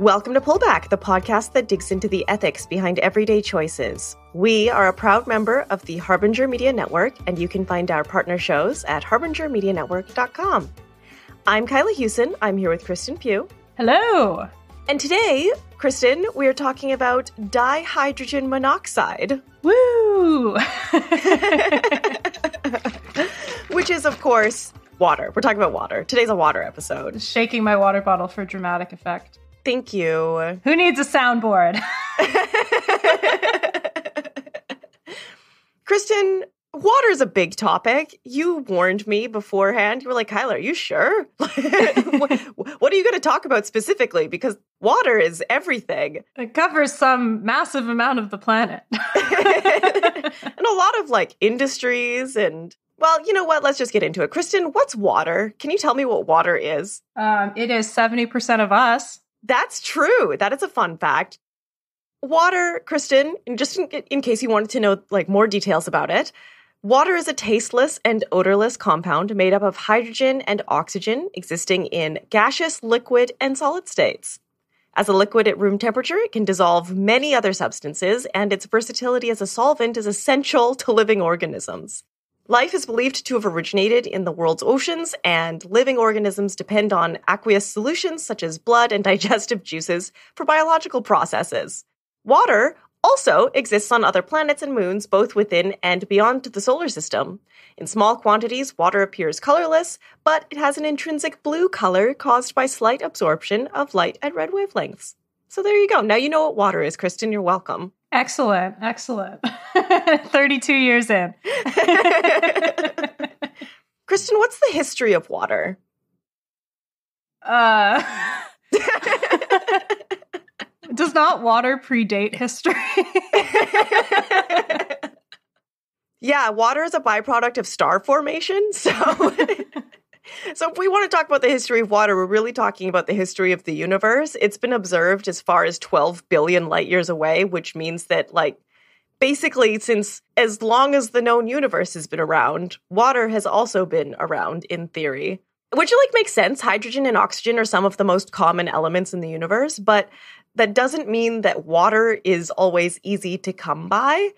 Welcome to Pullback, the podcast that digs into the ethics behind everyday choices. We are a proud member of the Harbinger Media Network, and you can find our partner shows at harbingermedianetwork.com. I'm Kyla Hewson. I'm here with Kristen Pugh. Hello. And today, Kristen, we are talking about dihydrogen monoxide. Woo! Which is, of course, water. We're talking about water. Today's a water episode. Shaking my water bottle for dramatic effect. Thank you. Who needs a soundboard? Kristen, water is a big topic. You warned me beforehand. You were like, Kyla, are you sure? What are you going to talk about specifically? Because water is everything. It covers some massive amount of the planet. And a lot of industries and, well, you know what? Let's just get into it. Kristen, what's water? Can you tell me what water is? It is 70% of us. That's true. That is a fun fact. Water, Kristen, and just in case you wanted to know more details about it, water is a tasteless and odorless compound made up of hydrogen and oxygen existing in gaseous, liquid, and solid states. As a liquid at room temperature, it can dissolve many other substances, and its versatility as a solvent is essential to living organisms. Life is believed to have originated in the world's oceans, and living organisms depend on aqueous solutions such as blood and digestive juices for biological processes. Water also exists on other planets and moons, both within and beyond the solar system. In small quantities, water appears colorless, but it has an intrinsic blue color caused by slight absorption of light at red wavelengths. So there you go. Now you know what water is, Kristen. You're welcome. Excellent. 32 years in. Kristen, what's the history of water? Does not water predate history? Yeah, water is a byproduct of star formation. So if we want to talk about the history of water, we're really talking about the history of the universe. It's been observed as far as 12 billion light years away, which means that, basically, since as long as the known universe has been around, water has also been around in theory. Which, makes sense. Hydrogen and oxygen are some of the most common elements in the universe, but that doesn't mean that water is always easy to come by.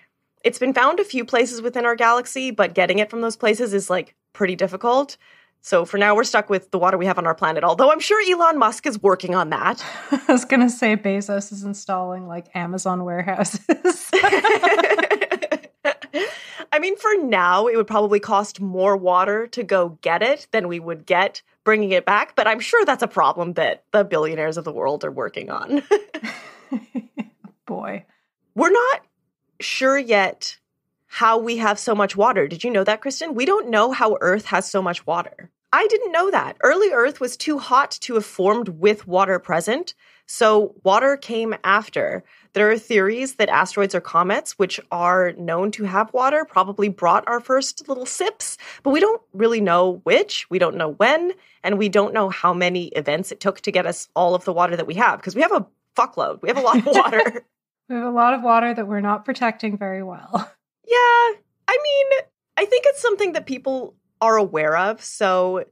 It's been found a few places within our galaxy, but getting it from those places is, pretty difficult. So for now, we're stuck with the water we have on our planet, although I'm sure Elon Musk is working on that. I was going to say Bezos is installing, Amazon warehouses. I mean, for now, it would probably cost more water to go get it than we would get bringing it back. But I'm sure that's a problem that the billionaires of the world are working on. Boy. We're not sure yet how we have so much water. Did you know that, Kristen? We don't know how Earth has so much water. I didn't know that. Early Earth was too hot to have formed with water present, so water came after. There are theories that asteroids or comets, which are known to have water, probably brought our first little sips, but we don't really know which, we don't know when, and we don't know how many events it took to get us all of the water that we have, because we have a fuckload. We have a lot of water. We have a lot of water that we're not protecting very well. Yeah, I mean, I think it's something that people are aware of, so,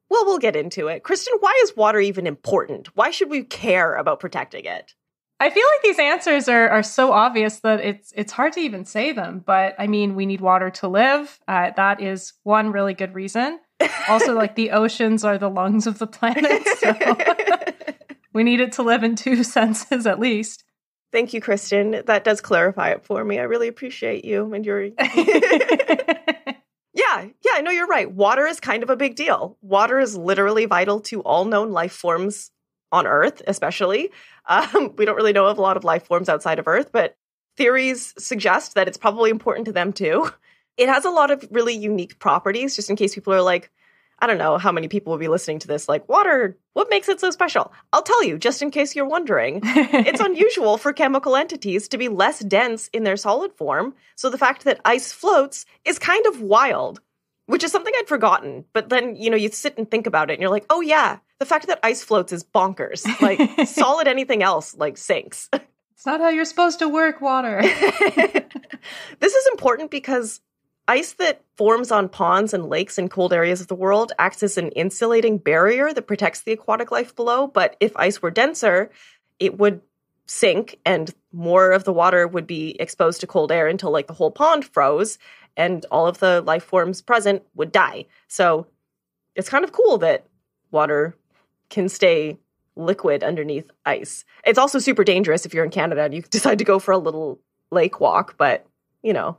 well, we'll get into it. Kristen, why is water even important? Why should we care about protecting it? I feel like these answers are so obvious that it's hard to even say them. But, I mean, we need water to live. That is one really good reason. Also, the oceans are the lungs of the planet, so we need it to live in two senses at least. Thank you, Kristen. That does clarify it for me. I really appreciate you and your... Yeah, no, you're right. Water is kind of a big deal. Water is literally vital to all known life forms on Earth, especially. We don't really know of a lot of life forms outside of Earth, but theories suggest that it's probably important to them too. It has a lot of really unique properties, just in case people are I don't know how many people will be listening to this, water, what makes it so special? I'll tell you, just in case you're wondering. It's unusual for chemical entities to be less dense in their solid form, so the fact that ice floats is kind of wild, which is something I'd forgotten. But then, you sit and think about it, and you're like, oh yeah, the fact that ice floats is bonkers. Solid anything else, sinks. It's not how you're supposed to work water. This is important because ice that forms on ponds and lakes in cold areas of the world acts as an insulating barrier that protects the aquatic life below. But if ice were denser, it would sink and more of the water would be exposed to cold air until like the whole pond froze and all of the life forms present would die. So it's kind of cool that water can stay liquid underneath ice. It's also super dangerous if you're in Canada and you decide to go for a little lake walk, but you know,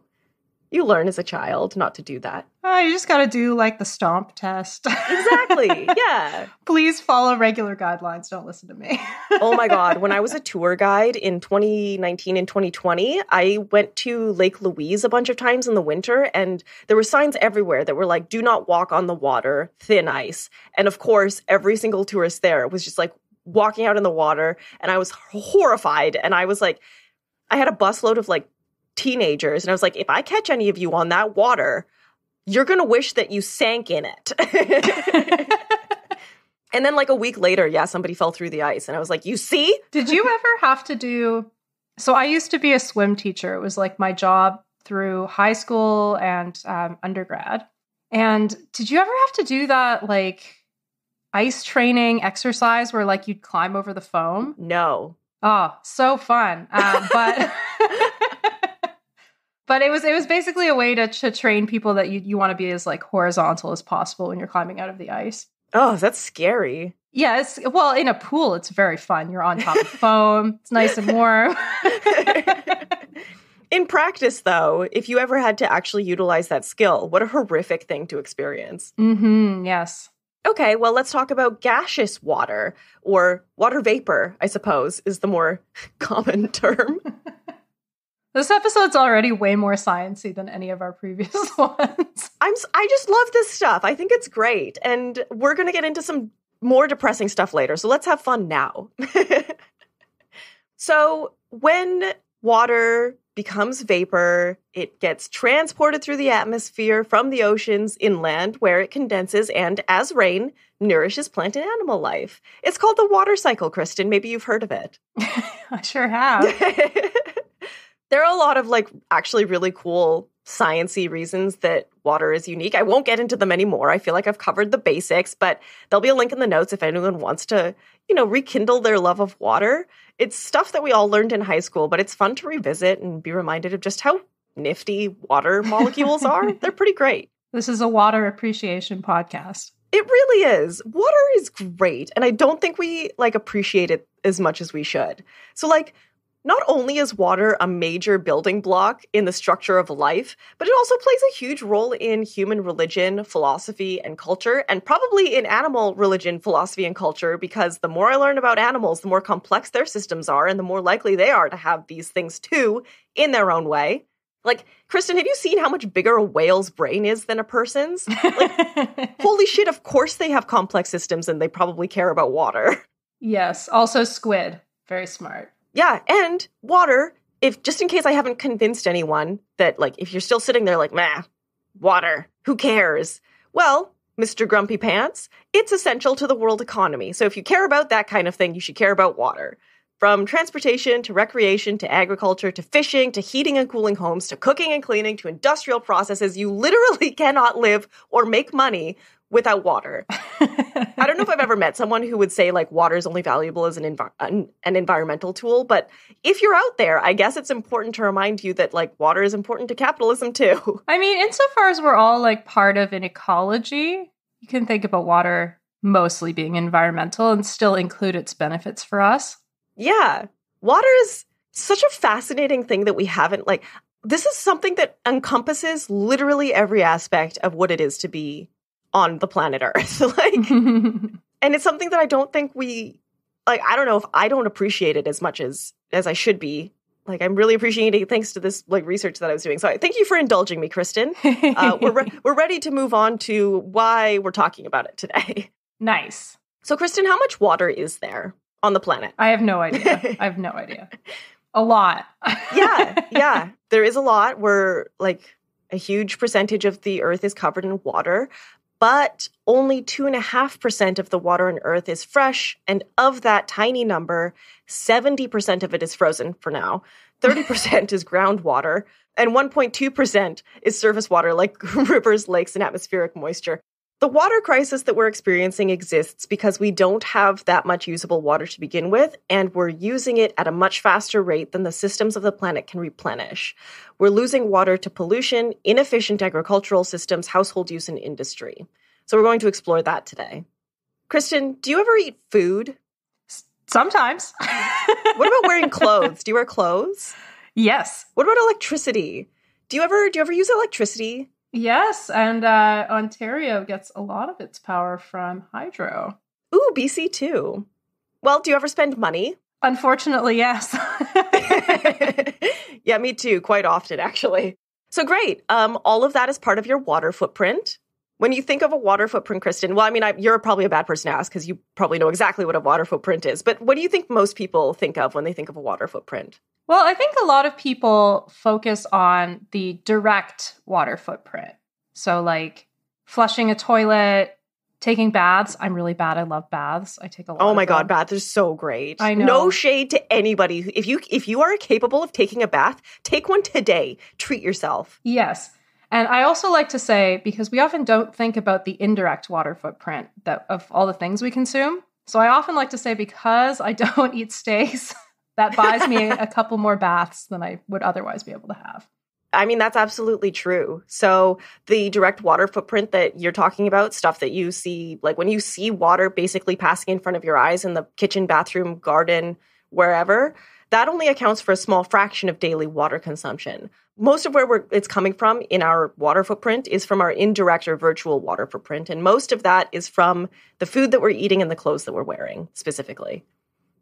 you learn as a child not to do that. Oh, you just got to do like the stomp test. Exactly. Yeah. Please follow regular guidelines. Don't listen to me. Oh my God. When I was a tour guide in 2019 and 2020, I went to Lake Louise a bunch of times in the winter, and there were signs everywhere that were like, do not walk on the water, thin ice. And of course, every single tourist there was just like walking out in the water, and I was horrified. And I was like, I had a busload of like teenagers, and I was like, if I catch any of you on that water, you're going to wish that you sank in it. And then like a week later, yeah, somebody fell through the ice. And I was like, you see? Did you ever have to do... So I used to be a swim teacher. It was like my job through high school and undergrad. And did you ever have to do that like ice training exercise where like you'd climb over the foam? No. Oh, so fun. But... But it was basically a way to train people that you want to be as like horizontal as possible when you're climbing out of the ice. Oh, that's scary. Yeah, well, in a pool, it's very fun. You're on top of foam. It's nice and warm. In practice, though, if you ever had to actually utilize that skill, what a horrific thing to experience. Mm-hmm, yes. Okay, well, let's talk about gaseous water, or water vapor, I suppose, is the more common term. This episode's already way more sciencey than any of our previous ones. I just love this stuff. I think it's great. And we're going to get into some more depressing stuff later. So let's have fun now. So when water becomes vapor, it gets transported through the atmosphere from the oceans inland, where it condenses and, as rain, nourishes plant and animal life. It's called the water cycle, Kristen. Maybe you've heard of it. I sure have. There are a lot of like actually really cool science-y reasons that water is unique. I won't get into them anymore. I feel like I've covered the basics, but there'll be a link in the notes if anyone wants to, you know, rekindle their love of water. It's stuff that we all learned in high school, but it's fun to revisit and be reminded of just how nifty water molecules are. They're pretty great. This is a water appreciation podcast. It really is. Water is great, and I don't think we like appreciate it as much as we should. So like, not only is water a major building block in the structure of life, but it also plays a huge role in human religion, philosophy, and culture, and probably in animal religion, philosophy, and culture, because the more I learn about animals, the more complex their systems are, and the more likely they are to have these things too, in their own way. Like, Kristen, have you seen how much bigger a whale's brain is than a person's? Like, holy shit, of course they have complex systems, and they probably care about water. Yes, also squid. Very smart. Yeah, and water, if just in case I haven't convinced anyone that, like, if you're still sitting there like, meh, water, who cares? Well, Mr. Grumpy Pants, it's essential to the world economy. So if you care about that kind of thing, you should care about water. From transportation to recreation to agriculture to fishing to heating and cooling homes to cooking and cleaning to industrial processes, you literally cannot live or make money without water. I don't know if I've ever met someone who would say like water is only valuable as an environmental tool, but if you're out there, I guess it's important to remind you that like water is important to capitalism too. I mean, insofar as we're all like part of an ecology, you can think about water mostly being environmental and still include its benefits for us. Yeah. Water is such a fascinating thing that we haven't like, this is something that encompasses literally every aspect of what it is to be on the planet Earth. And it's something that I don't think we, like, I don't know if I don't appreciate it as much as I should be. Like, I'm really appreciating it thanks to this, like, research that I was doing. So thank you for indulging me, Kristen. We're ready to move on to why we're talking about it today. Nice. So, Kristen, how much water is there on the planet? I have no idea. I have no idea. A lot. Yeah. There is a lot. We're, like, a huge percentage of the Earth is covered in water. But only 2.5% of the water on Earth is fresh, and of that tiny number, 70% of it is frozen for now, 30% is groundwater, and 1.2% is surface water like rivers, lakes, and atmospheric moisture. The water crisis that we're experiencing exists because we don't have that much usable water to begin with, and we're using it at a much faster rate than the systems of the planet can replenish. We're losing water to pollution, inefficient agricultural systems, household use, and industry. So we're going to explore that today. Kristen, do you ever eat food? Sometimes. What about wearing clothes? Do you wear clothes? Yes. What about electricity? Do you ever use electricity? Yes, and Ontario gets a lot of its power from hydro. Ooh, BC too. Well, do you ever spend money? Unfortunately, yes. Yeah, me too, quite often, actually. So great. All of that is part of your water footprint. When you think of a water footprint, Kristen, well, I mean, you're probably a bad person to ask because you probably know exactly what a water footprint is. But what do you think most people think of when they think of a water footprint? Well, I think a lot of people focus on the direct water footprint. So like flushing a toilet, taking baths. I'm really bad. I love baths. I take a lot. Oh my of God, them. baths are so great. I know. No shade to anybody. If you are capable of taking a bath, take one today. Treat yourself. Yes. And I also like to say, because we often don't think about the indirect water footprint of all the things we consume. So I often like to say, because I don't eat steaks, that buys me a couple more baths than I would otherwise be able to have. I mean, that's absolutely true. So the direct water footprint that you're talking about, stuff that you see, like when you see water basically passing in front of your eyes in the kitchen, bathroom, garden, wherever, that only accounts for a small fraction of daily water consumption. Most of where it's coming from in our water footprint is from our indirect or virtual water footprint. And most of that is from the food that we're eating and the clothes that we're wearing specifically.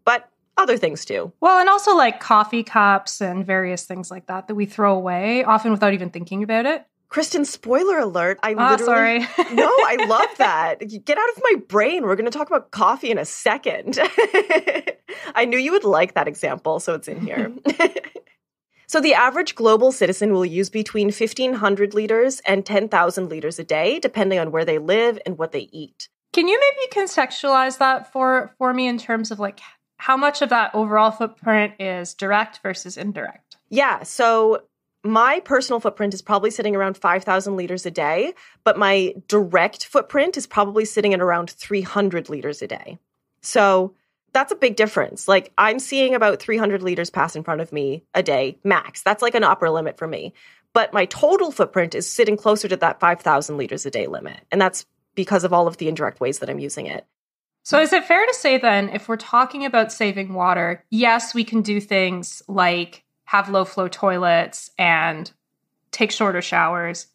But other things too. Well, and also like coffee cups and various things like that we throw away, often without even thinking about it. Kristen, spoiler alert. Sorry. No, I love that. Get out of my brain. We're going to talk about coffee in a second. I knew you would like that example, so it's in here. So the average global citizen will use between 1,500 liters and 10,000 liters a day, depending on where they live and what they eat. Can you maybe contextualize that for me in terms of like how much of that overall footprint is direct versus indirect? Yeah, so my personal footprint is probably sitting around 5,000 liters a day, but my direct footprint is probably sitting at around 300 liters a day. So that's a big difference. Like I'm seeing about 300 liters pass in front of me a day, max. That's like an upper limit for me. But my total footprint is sitting closer to that 5,000 liters a day limit. And that's because of all of the indirect ways that I'm using it. So is it fair to say then, if we're talking about saving water, yes, we can do things like have low flow toilets and take shorter showers.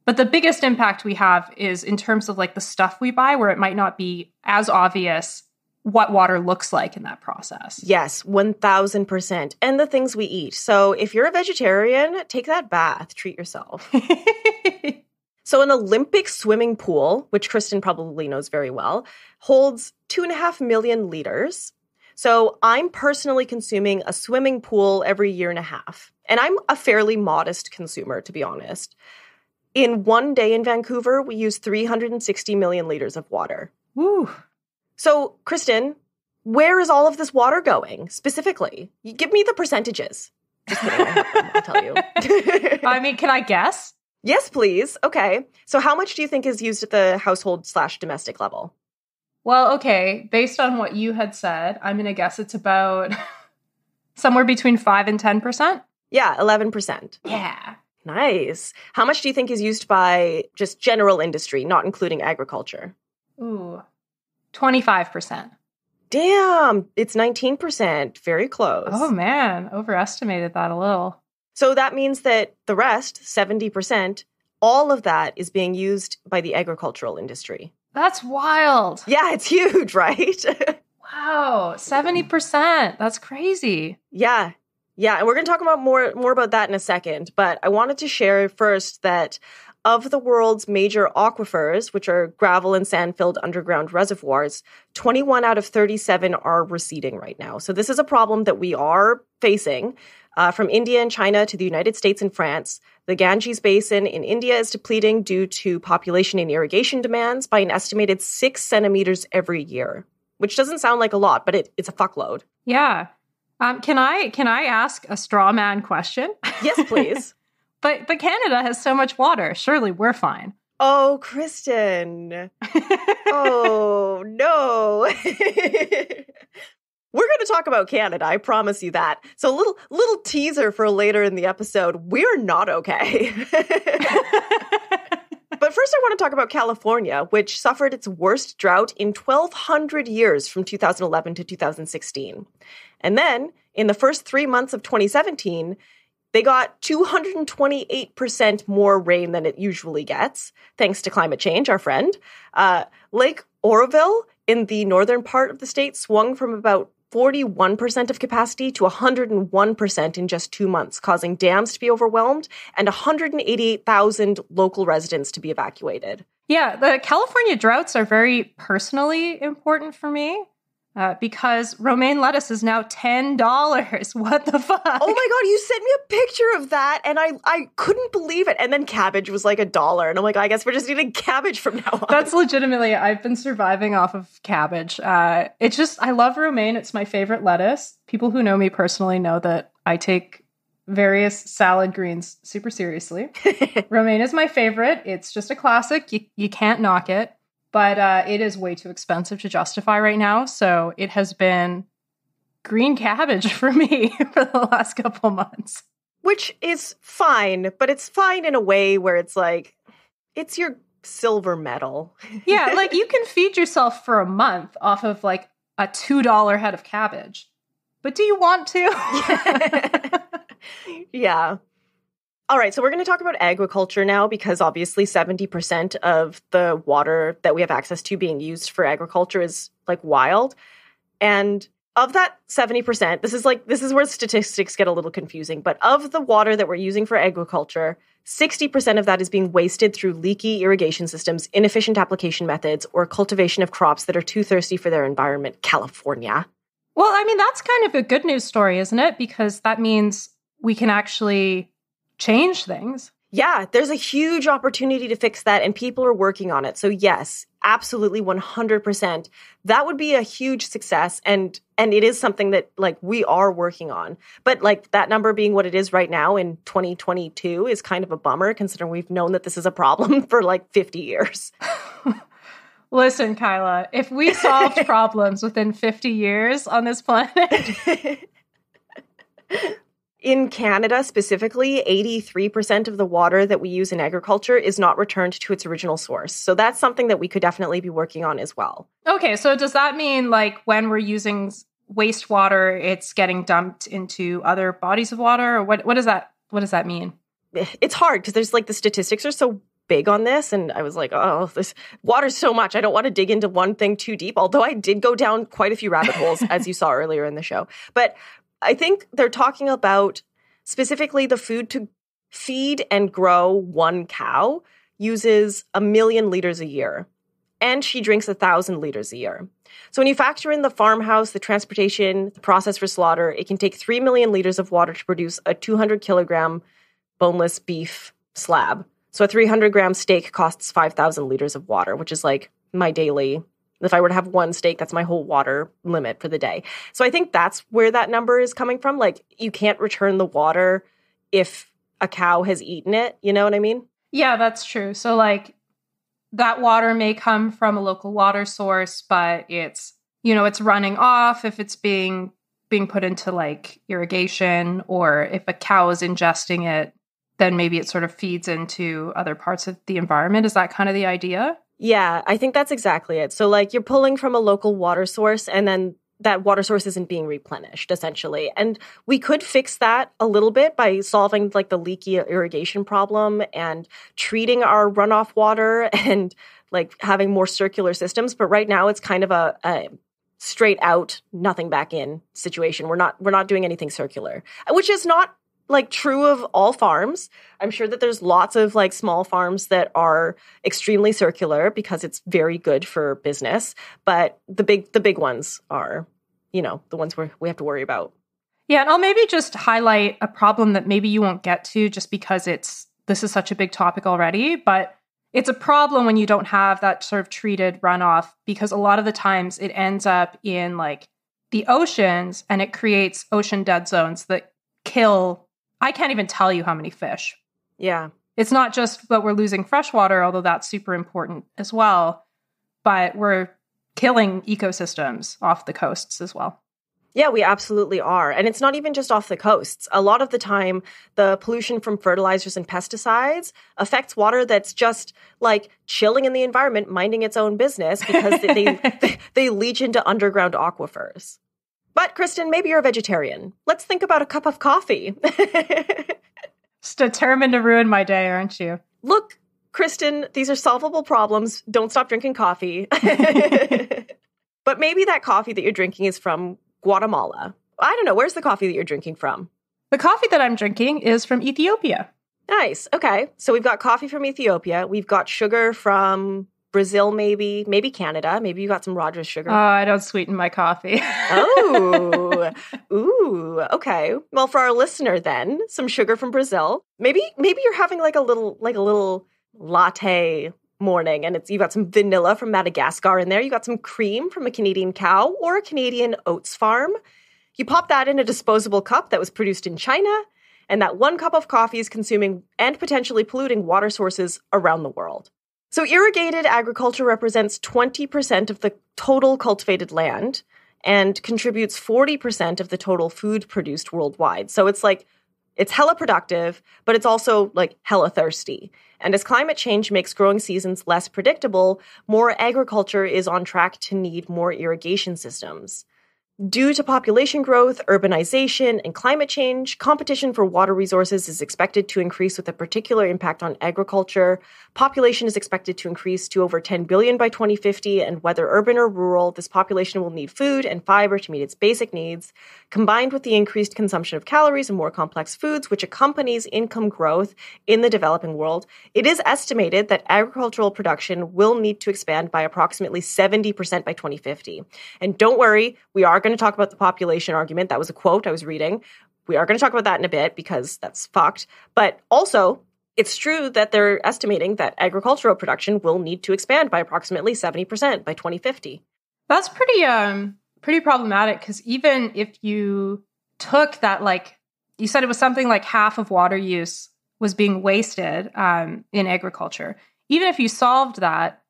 But the biggest impact we have is in terms of like the stuff we buy, where it might not be as obvious what water looks like in that process. Yes, 1,000%. And the things we eat. So if you're a vegetarian, take that bath, treat yourself. So an Olympic swimming pool, which Kristen probably knows very well, holds 2.5 million liters. So I'm personally consuming a swimming pool every year and a half. And I'm a fairly modest consumer, to be honest. In one day in Vancouver, we use 360 million liters of water. Woo. So, Kristen, where is all of this water going specifically? You give me the percentages. Just kidding, I have them, I'll tell you. I mean, can I guess? Yes, please. Okay. So how much do you think is used at the household/domestic level? Well, okay. Based on what you had said, I'm going to guess it's about somewhere between 5 and 10%. Yeah, 11%. Yeah. Nice. How much do you think is used by just general industry, not including agriculture? Ooh, 25%. Damn, it's 19%. Very close. Oh, man. Overestimated that a little. So that means that the rest, 70%, all of that is being used by the agricultural industry. That's wild. Yeah, it's huge, right? Wow, 70%. That's crazy. Yeah. Yeah, and we're going to talk about more about that in a second, but I wanted to share first that of the world's major aquifers, which are gravel and sand-filled underground reservoirs, 21 out of 37 are receding right now. So this is a problem that we are facing. From India and China to the United States and France, the Ganges Basin in India is depleting due to population and irrigation demands by an estimated 6 centimeters every year, which doesn't sound like a lot, but it's a fuckload. Yeah. Can I ask a straw man question? Yes, please. But Canada has so much water. Surely we're fine. Oh, Kristen. Oh, no. We're going to talk about Canada, I promise you that. So little teaser for later in the episode. We're not okay. But first I want to talk about California, which suffered its worst drought in 1,200 years from 2011 to 2016. And then, in the first 3 months of 2017, they got 228% more rain than it usually gets, thanks to climate change, our friend. Lake Oroville in the northern part of the state swung from about 41% of capacity to 101% in just 2 months, causing dams to be overwhelmed and 188,000 local residents to be evacuated. Yeah, the California droughts are very personally important for me because romaine lettuce is now $10. What the fuck? Oh my God, you sent me a picture of that and I couldn't believe it. And then cabbage was like $1. And I'm like, I guess we're just eating cabbage from now on. That's legitimately, I've been surviving off of cabbage. It's just, I love romaine. It's my favorite lettuce. People who know me personally know that I take various salad greens super seriously. Romaine is my favorite. It's just a classic. You can't knock it. But it is way too expensive to justify right now. So it has been green cabbage for me for the last couple months. Which is fine, but it's fine in a way where it's like, it's your silver medal. Yeah, like you can feed yourself for a month off of like a $2 head of cabbage. But do you want to? Yeah. All right, so we're going to talk about agriculture now because obviously 70% of the water that we have access to being used for agriculture is like wild. And of that 70%, this is where statistics get a little confusing, but of the water that we're using for agriculture, 60% of that is being wasted through leaky irrigation systems, inefficient application methods, or cultivation of crops that are too thirsty for their environment. California. Well, I mean, that's kind of a good news story, isn't it? Because that means we can actually change things. Yeah, there's a huge opportunity to fix that, and people are working on it. So yes, absolutely 100%. That would be a huge success, and it is something that like we are working on. But like that number being what it is right now in 2022 is kind of a bummer, considering we've known that this is a problem for like 50 years. Listen, Kyla, if we solved problems within 50 years on this planet... In Canada specifically, 83% of the water that we use in agriculture is not returned to its original source. So that's something that we could definitely be working on as well. Okay, so does that mean like when we're using wastewater, it's getting dumped into other bodies of water? Or what does that mean? It's hard because there's like the statistics are so big on this. And I was like, oh, this water's so much. I don't want to dig into one thing too deep. Although I did go down quite a few rabbit holes, as you saw earlier in the show. But I think they're talking about specifically the food to feed and grow one cow uses 1 million liters a year, and she drinks 1,000 liters a year. So when you factor in the farmhouse, the transportation, the process for slaughter, it can take 3 million liters of water to produce a 200 kilogram boneless beef slab. So a 300 gram steak costs 5,000 liters of water, which is like my daily. If I were to have one steak, that's my whole water limit for the day. So I think that's where that number is coming from. Like, you can't return the water if a cow has eaten it. You know what I mean? Yeah, that's true. So, like, that water may come from a local water source, but it's, it's running off if it's being put into, like, irrigation, or if a cow is ingesting it, then maybe it sort of feeds into other parts of the environment. Is that kind of the idea? Yeah, I think that's exactly it. So like you're pulling from a local water source and then that water source isn't being replenished essentially. And we could fix that a little bit by solving like the leaky irrigation problem and treating our runoff water and like having more circular systems. But right now it's kind of a straight out, nothing back in situation. We're not doing anything circular, which is not like true of all farms. I'm sure that there's lots of like small farms that are extremely circular because it's very good for business. But the big ones are, the ones we have to worry about. Yeah, and I'll maybe just highlight a problem that maybe you won't get to just because this is such a big topic already, but it's a problem when you don't have that sort of treated runoff, because a lot of the times it ends up in like the oceans and it creates ocean dead zones that kill, I can't even tell you how many fish. Yeah. it's not just that we're losing fresh water, although that's super important as well, but we're killing ecosystems off the coasts as well. Yeah, we absolutely are. And it's not even just off the coasts. A lot of the time, the pollution from fertilizers and pesticides affects water that's just like chilling in the environment, minding its own business because they leach into underground aquifers. But Kristen, maybe you're a vegetarian. Let's think about a cup of coffee. Just determined to ruin my day, aren't you? Look, Kristen, these are solvable problems. Don't stop drinking coffee. But maybe that coffee that you're drinking is from Guatemala. I don't know. Where's the coffee that you're drinking from? The coffee that I'm drinking is from Ethiopia. Nice. Okay. So we've got coffee from Ethiopia. We've got sugar from Brazil, maybe Canada. Maybe you got some Rogers sugar. Oh, I don't sweeten my coffee. Oh, ooh. Okay. Well, for our listener, then some sugar from Brazil. Maybe you're having like a little latte morning, and you got some vanilla from Madagascar in there. You got some cream from a Canadian cow or a Canadian oats farm. You pop that in a disposable cup that was produced in China, and that one cup of coffee is consuming and potentially polluting water sources around the world. So irrigated agriculture represents 20% of the total cultivated land and contributes 40% of the total food produced worldwide. So it's hella productive, but it's also like hella thirsty. And as climate change makes growing seasons less predictable, more agriculture is on track to need more irrigation systems. Due to population growth, urbanization, and climate change, competition for water resources is expected to increase with a particular impact on agriculture. Population is expected to increase to over 10 billion by 2050, and whether urban or rural, this population will need food and fiber to meet its basic needs. Combined with the increased consumption of calories and more complex foods, which accompanies income growth in the developing world, it is estimated that agricultural production will need to expand by approximately 70% by 2050. And don't worry, we are going to talk about the population argument. That was a quote I was reading. We are going to talk about that in a bit because that's fucked. But also, it's true that they're estimating that agricultural production will need to expand by approximately 70% by 2050. That's pretty problematic, because even if you took that, like, you said it was something like half of water use was being wasted in agriculture. Even if you solved that,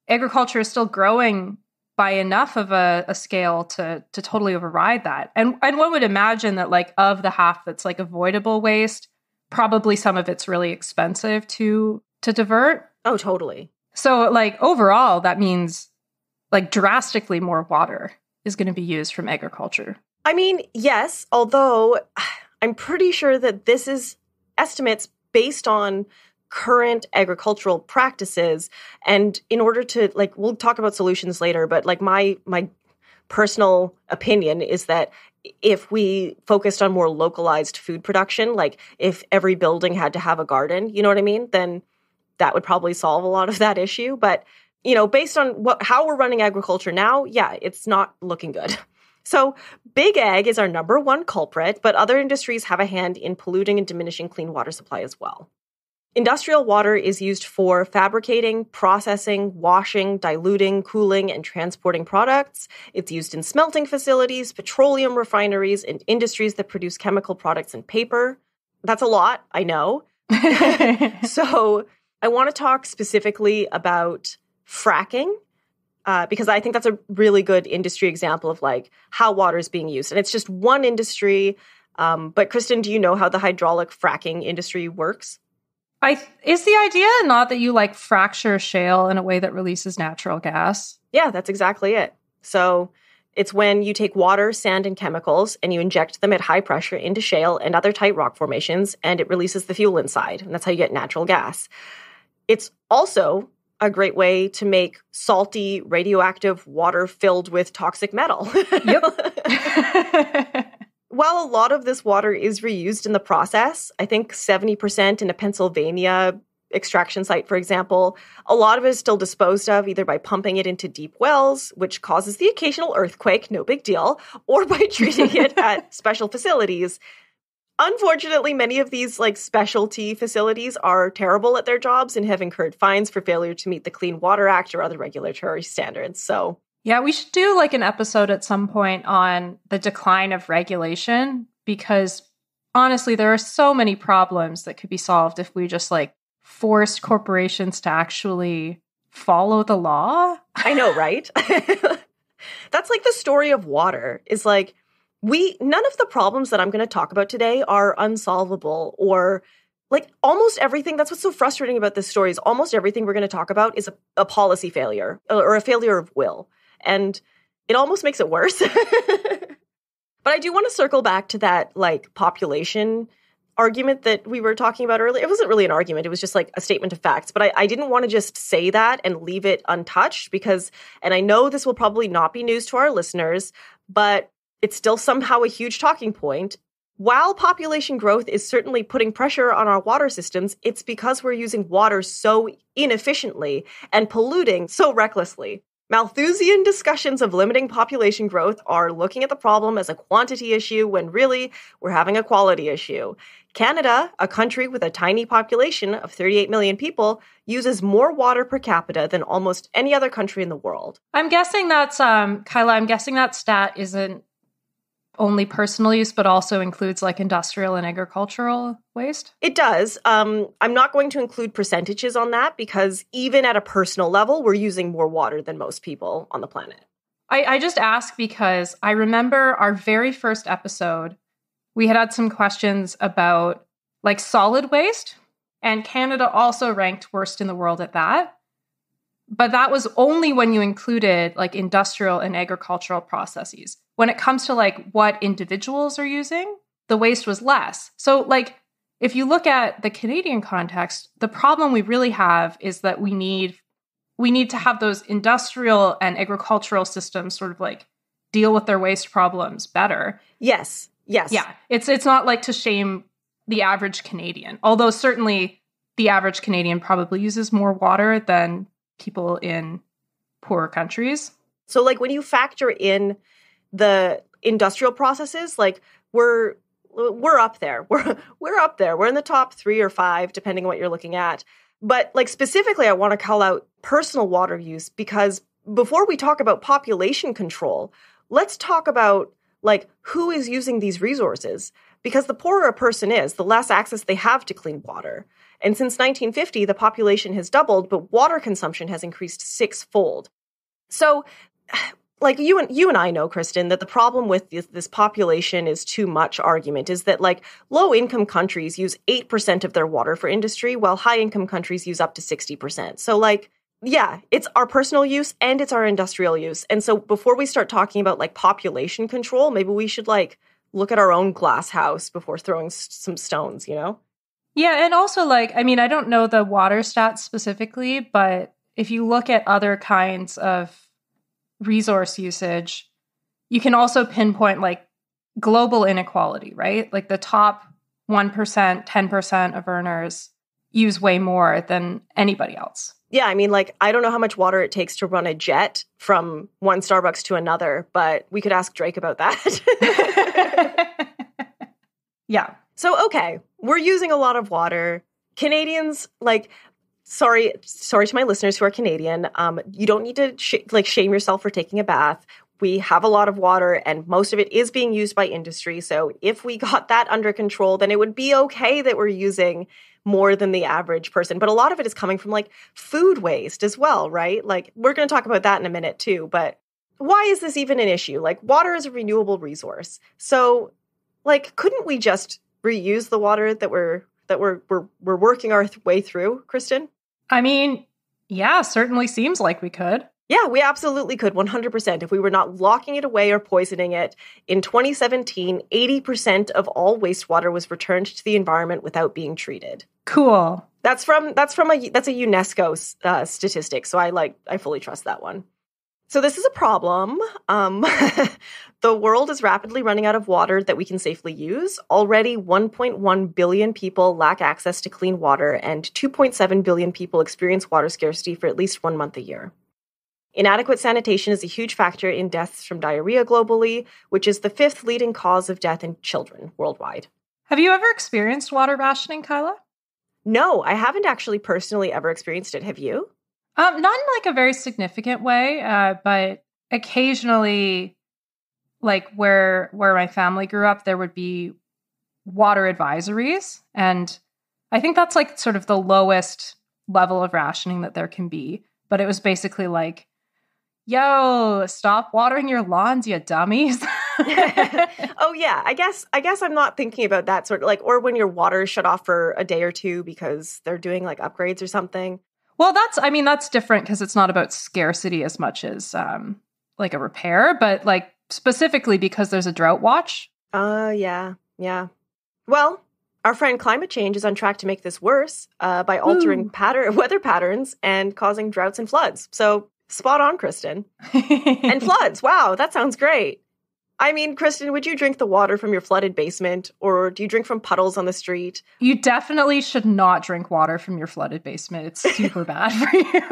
agriculture is still growing by enough of a scale to totally override that. And one would imagine that, like, of the half that's like avoidable waste, probably some of it's really expensive to divert. Oh, totally. So, like, overall, that means like drastically more water is going to be used from agriculture. I mean, yes, although I'm pretty sure that this is estimates based on current agricultural practices. And in order to, like, we'll talk about solutions later, but like my personal opinion is that if we focused on more localized food production, like if every building had to have a garden, you know what I mean? Then that would probably solve a lot of that issue. But, you know, based on how we're running agriculture now, yeah, it's not looking good. So big ag is our number one culprit, but other industries have a hand in polluting and diminishing clean water supply as well. Industrial water is used for fabricating, processing, washing, diluting, cooling, and transporting products. It's used in smelting facilities, petroleum refineries, and industries that produce chemical products and paper. That's a lot, I know. So I want to talk specifically about fracking, because I think that's a really good industry example of like how water is being used. And it's just one industry. But Kristen, do you know how the hydraulic fracking industry works? Is the idea not that you like fracture shale in a way that releases natural gas? Yeah, that's exactly it. So it's when you take water, sand, and chemicals and you inject them at high pressure into shale and other tight rock formations, and it releases the fuel inside. And that's how you get natural gas. It's also a great way to make salty, radioactive water filled with toxic metal. Yep. While a lot of this water is reused in the process, I think 70% in a Pennsylvania extraction site, for example, a lot of it is still disposed of either by pumping it into deep wells, which causes the occasional earthquake, no big deal, or by treating it at special facilities. Unfortunately, many of these like specialty facilities are terrible at their jobs and have incurred fines for failure to meet the Clean Water Act or other regulatory standards. So yeah, we should do like an episode at some point on the decline of regulation, because honestly, there are so many problems that could be solved if we just like forced corporations to actually follow the law. I know, right? That's like the story of water, is like none of the problems that I'm going to talk about today are unsolvable, or like almost everything. That's what's so frustrating about this story, is almost everything we're going to talk about is a policy failure or a failure of will. And it almost makes it worse. But I do want to circle back to that like population argument that we were talking about earlier. It wasn't really an argument. It was just like a statement of facts. But I didn't want to just say that and leave it untouched because, and I know this will probably not be news to our listeners, but it's still somehow a huge talking point. While population growth is certainly putting pressure on our water systems, it's because we're using water so inefficiently and polluting so recklessly. Malthusian discussions of limiting population growth are looking at the problem as a quantity issue when really we're having a quality issue. Canada, a country with a tiny population of 38 million people, uses more water per capita than almost any other country in the world. I'm guessing that's, Kyla, I'm guessing that stat isn't only personal use, but also includes like industrial and agricultural waste? It does. I'm not going to include percentages on that because even at a personal level, we're using more water than most people on the planet. I just ask because I remember our very first episode, we had some questions about like solid waste, and Canada also ranked worst in the world at that. But that was only when you included like industrial and agricultural processes. When it comes to like what individuals are using, the waste was less. So like if you look at the Canadian context, the problem we really have is that we need to have those industrial and agricultural systems sort of like deal with their waste problems better. Yes. Yes. Yeah. It's not like to shame the average Canadian, although certainly the average Canadian probably uses more water than people in poorer countries. So like when you factor in the industrial processes, like we're up there. We're up there. We're in the top 3 or 5, depending on what you're looking at. But like specifically, I want to call out personal water use because before we talk about population control, let's talk about like who is using these resources. Because the poorer a person is, the less access they have to clean water. And since 1950, the population has doubled, but water consumption has increased 6-fold. So like you and I know, Kristen, that the problem with this population is too much argument is that like low-income countries use 8% of their water for industry, while high-income countries use up to 60%. So like, yeah, it's our personal use and it's our industrial use. And so before we start talking about like population control, maybe we should like look at our own glass house before throwing some stones, you know? Yeah, and also like, I mean, I don't know the water stats specifically, but if you look at other kinds of resource usage, you can also pinpoint like global inequality, right? Like the top 1%, 10% of earners use way more than anybody else. Yeah, I mean, like, I don't know how much water it takes to run a jet from one Starbucks to another, but we could ask Drake about that. Yeah. So, okay, we're using a lot of water. Canadians, like, sorry to my listeners who are Canadian, you don't need to shame yourself for taking a bath. We have a lot of water and most of it is being used by industry. So if we got that under control, then it would be okay that we're using more than the average person. But a lot of it is coming from like food waste as well, right? Like we're going to talk about that in a minute too. But why is this even an issue? Like water is a renewable resource. So like, couldn't we just reuse the water that we're working our way through, Kristen? I mean, yeah, certainly seems like we could. Yeah, we absolutely could, 100%, if we were not locking it away or poisoning it. In 2017, 80% of all wastewater was returned to the environment without being treated. Cool. That's a UNESCO statistic, so I fully trust that one. So this is a problem. The world is rapidly running out of water that we can safely use. Already 1.1 billion people lack access to clean water, and 2.7 billion people experience water scarcity for at least 1 month a year. Inadequate sanitation is a huge factor in deaths from diarrhea globally, which is the 5th leading cause of death in children worldwide. Have you ever experienced water rationing, Kyla? No, I haven't actually personally ever experienced it. Have you? Not in like a very significant way, but occasionally, like where my family grew up, there would be water advisories. And I think that's like sort of the lowest level of rationing that there can be. But it was basically like, yo, stop watering your lawns, you dummies. Oh yeah, I guess I'm not thinking about that sort of like, or when your water is shut off for a day or two because they're doing like upgrades or something. Well, that's different because it's not about scarcity as much as like a repair, but like specifically because there's a drought watch. Yeah. Well, our friend climate change is on track to make this worse by altering weather patterns and causing droughts and floods. So spot on, Kristen. And floods. Wow, that sounds great. I mean, Kristen, would you drink the water from your flooded basement, or do you drink from puddles on the street? You definitely should not drink water from your flooded basement. It's super bad for you.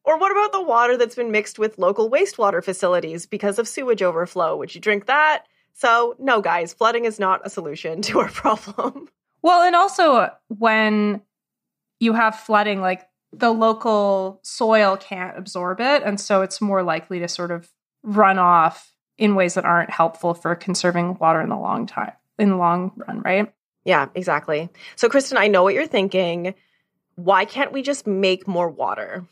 Or what about the water that's been mixed with local wastewater facilities because of sewage overflow? Would you drink that? So, no, guys, flooding is not a solution to our problem. Well, and also when you have flooding, like the local soil can't absorb it. And so it's more likely to sort of run off in ways that aren't helpful for conserving water in the long run, right? Yeah, exactly. So, Kristen, I know what you're thinking. Why can't we just make more water?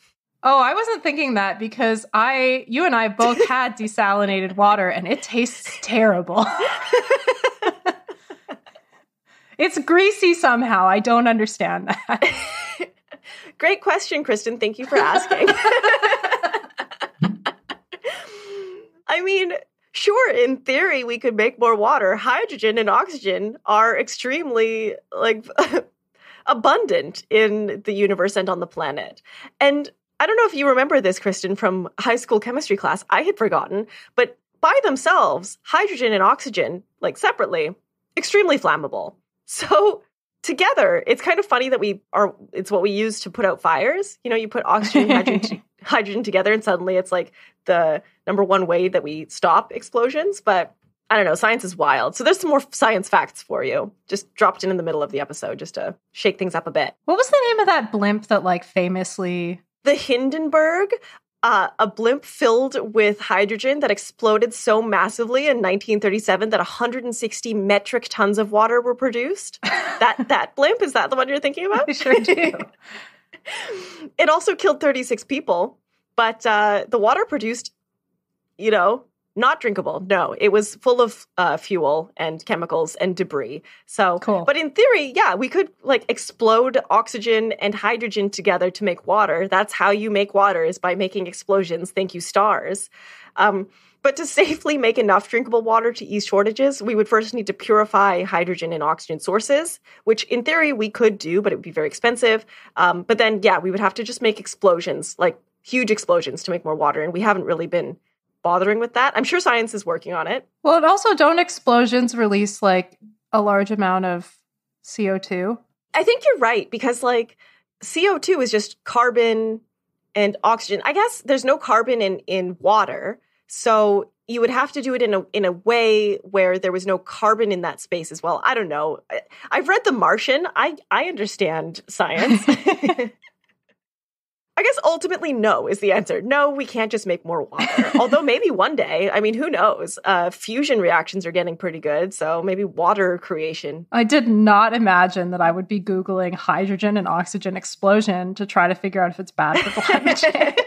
Oh, I wasn't thinking that because you and I both had desalinated water and it tastes terrible. It's greasy somehow. I don't understand that. Great question, Kristen. Thank you for asking. I mean, sure, in theory, we could make more water. Hydrogen and oxygen are extremely, abundant in the universe and on the planet. And I don't know if you remember this, Kristen, from high school chemistry class. I had forgotten. But by themselves, hydrogen and oxygen, separately, extremely flammable. So together, it's kind of funny that it's what we use to put out fires. You know, you put oxygen and hydrogen together and suddenly it's like the number one way that we stop explosions. But I don't know, science is wild. So there's some more science facts for you, just dropped in the middle of the episode just to shake things up a bit. What was the name of that blimp that famously... The Hindenburg, a blimp filled with hydrogen that exploded so massively in 1937 that 160 metric tons of water were produced. That blimp, is that the one you're thinking about? I sure do. It also killed 36 people, but the water produced, not drinkable. No, it was full of fuel and chemicals and debris. So, cool. But in theory, yeah, we could explode oxygen and hydrogen together to make water. That's how you make water, is by making explosions. Thank you, stars. But to safely make enough drinkable water to ease shortages, we would first need to purify hydrogen and oxygen sources, which in theory we could do, but it would be very expensive. But then, yeah, we would have to just make explosions, huge explosions to make more water. And we haven't really been bothering with that. I'm sure science is working on it. Well, and also, don't explosions release a large amount of CO2? I think you're right, because CO2 is just carbon and oxygen. I guess there's no carbon in water, so you would have to do it in a way where there was no carbon in that space as well. I don't know. I've read The Martian. I understand science. I guess ultimately no is the answer. No, we can't just make more water. Although maybe one day, I mean, who knows? Fusion reactions are getting pretty good, so maybe water creation. I did not imagine that I would be Googling hydrogen and oxygen explosion to try to figure out if it's bad for climate change.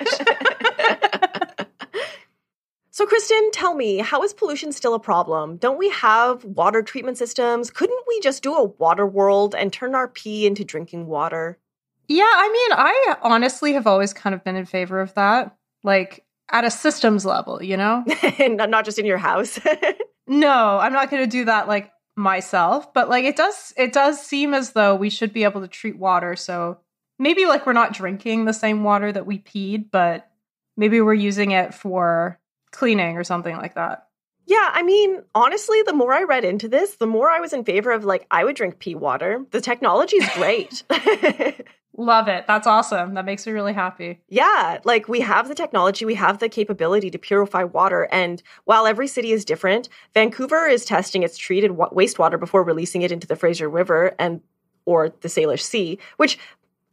So, Kristen, tell me, how is pollution still a problem? Don't we have water treatment systems? Couldn't we just do a water world and turn our pee into drinking water? Yeah, I mean, I honestly have always kind of been in favor of that, at a systems level, And not just in your house. No, I'm not going to do that myself, but it does seem as though we should be able to treat water. So maybe we're not drinking the same water that we peed, but maybe we're using it for cleaning or something like that. Yeah, I mean, honestly, the more I read into this, the more I was in favor of I would drink pee water. The technology is great. Love it. That's awesome. That makes me really happy. Yeah, we have the technology, we have the capability to purify water. And while every city is different, Vancouver is testing its treated wastewater before releasing it into the Fraser River or the Salish Sea, which,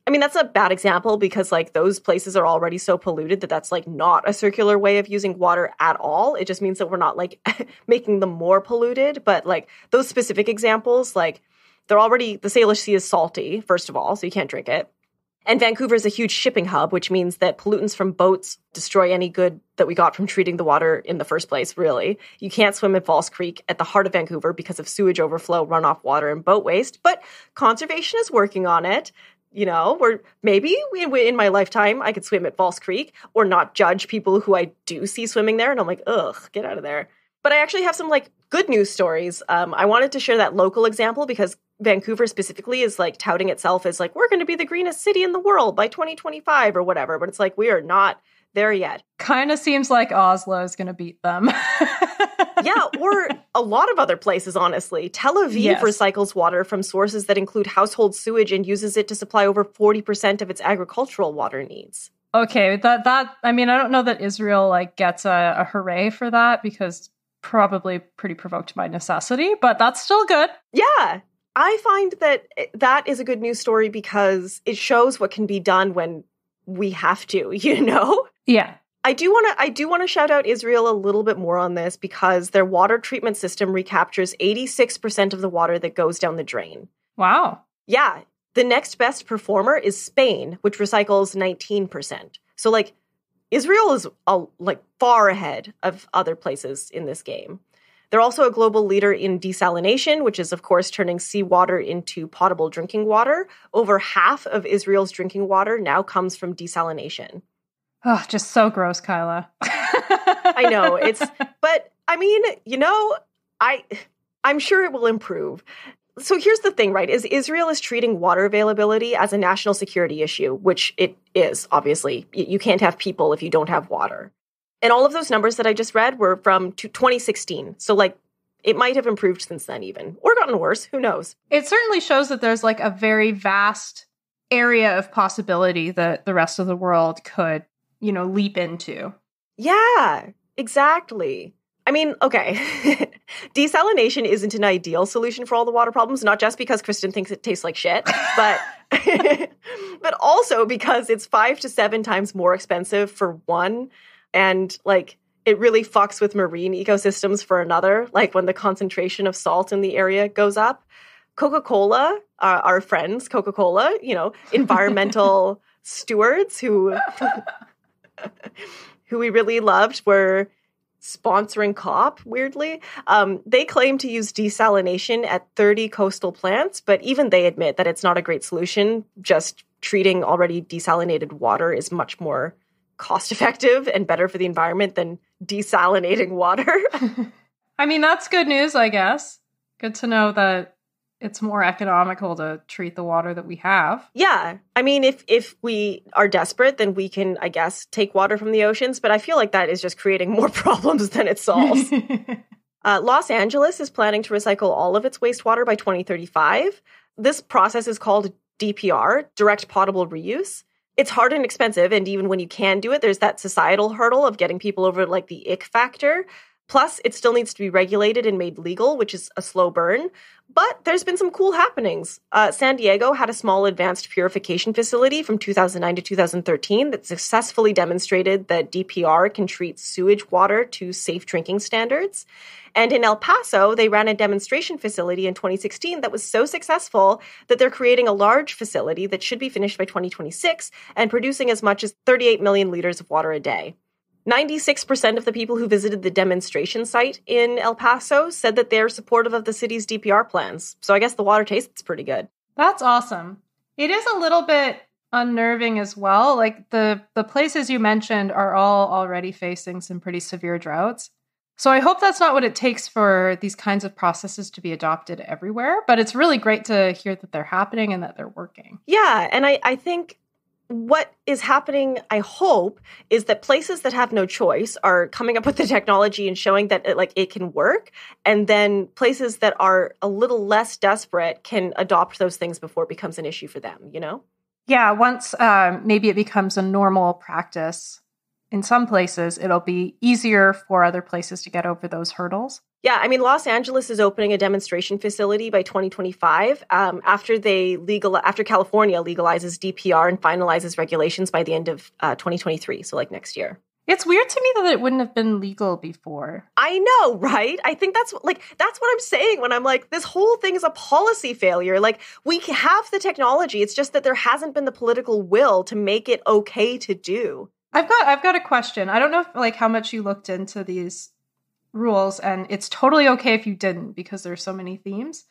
I mean, that's a bad example because those places are already so polluted that's not a circular way of using water at all. It just means that we're not making them more polluted. But those specific examples, The Salish Sea is salty, first of all, so you can't drink it. And Vancouver is a huge shipping hub, which means that pollutants from boats destroy any good that we got from treating the water in the first place, really. You can't swim in False Creek at the heart of Vancouver because of sewage overflow, runoff water, and boat waste. But conservation is working on it. Where maybe in my lifetime I could swim at False Creek or not judge people who I do see swimming there. And I'm like, ugh, get out of there. But I actually have some good news stories. I wanted to share that local example because Vancouver specifically is touting itself as we're going to be the greenest city in the world by 2025 or whatever. But it's we are not there yet. Kind of seems like Oslo is going to beat them. Yeah, or a lot of other places, honestly. Tel Aviv recycles water from sources that include household sewage and uses it to supply over 40% of its agricultural water needs. Okay, I don't know that Israel gets a hooray for that because probably pretty provoked by necessity, but that's still good. Yeah. I find that is a good news story because it shows what can be done when we have to, Yeah. I do want to shout out Israel a little bit more on this because their water treatment system recaptures 86% of the water that goes down the drain. Wow. Yeah. The next best performer is Spain, which recycles 19%. So Israel is far ahead of other places in this game. They're also a global leader in desalination, which is, of course, turning seawater into potable drinking water. Over half of Israel's drinking water now comes from desalination. Oh, just so gross, Kyla. I know. But I'm sure it will improve. So here's the thing, right, is Israel is treating water availability as a national security issue, which it is, obviously. You can't have people if you don't have water. And all of those numbers that I just read were from 2016. So, it might have improved since then even, or gotten worse. Who knows? It certainly shows that there's a very vast area of possibility that the rest of the world could, leap into. Yeah, exactly. Okay. Desalination isn't an ideal solution for all the water problems, not just because Kristen thinks it tastes like shit, but but also because it's 5 to 7 times more expensive for one. And it really fucks with marine ecosystems for another, when the concentration of salt in the area goes up. Coca-Cola, our friends, Coca-Cola, environmental stewards who we really loved were sponsoring COP, weirdly. They claim to use desalination at 30 coastal plants, but even they admit that it's not a great solution. Just treating already desalinated water is much more cost-effective and better for the environment than desalinating water. That's good news, I guess. Good to know that it's more economical to treat the water that we have. Yeah. If we are desperate, then we can, I guess, take water from the oceans. But I feel like that is just creating more problems than it solves. Los Angeles is planning to recycle all of its wastewater by 2035. This process is called DPR, direct potable reuse. It's hard and expensive. And even when you can do it, there's that societal hurdle of getting people over the ick factor. Plus, it still needs to be regulated and made legal, which is a slow burn. But there's been some cool happenings. San Diego had a small advanced purification facility from 2009 to 2013 that successfully demonstrated that DPR can treat sewage water to safe drinking standards. And in El Paso, they ran a demonstration facility in 2016 that was so successful that they're creating a large facility that should be finished by 2026 and producing as much as 38 million liters of water a day. 96% of the people who visited the demonstration site in El Paso said that they're supportive of the city's DPR plans. So I guess the water tastes pretty good. That's awesome. It is a little bit unnerving as well. The places you mentioned are all already facing some pretty severe droughts. So I hope that's not what it takes for these kinds of processes to be adopted everywhere. But it's really great to hear that they're happening and that they're working. Yeah, and I think what is happening, I hope, is that places that have no choice are coming up with the technology and showing that it can work. And then places that are a little less desperate can adopt those things before it becomes an issue for them, Yeah, once maybe it becomes a normal practice in some places, it'll be easier for other places to get over those hurdles. Yeah, Los Angeles is opening a demonstration facility by 2025 after California legalizes DPR and finalizes regulations by the end of 2023, so next year. It's weird to me that it wouldn't have been legal before. I know, right? I think that's what I'm saying when I'm like, this whole thing is a policy failure. Like, we have the technology. It's just that there hasn't been the political will to make it okay to do. I've got a question. I don't know if, how much you looked into these rules, and it's totally okay if you didn't because there's so many themes.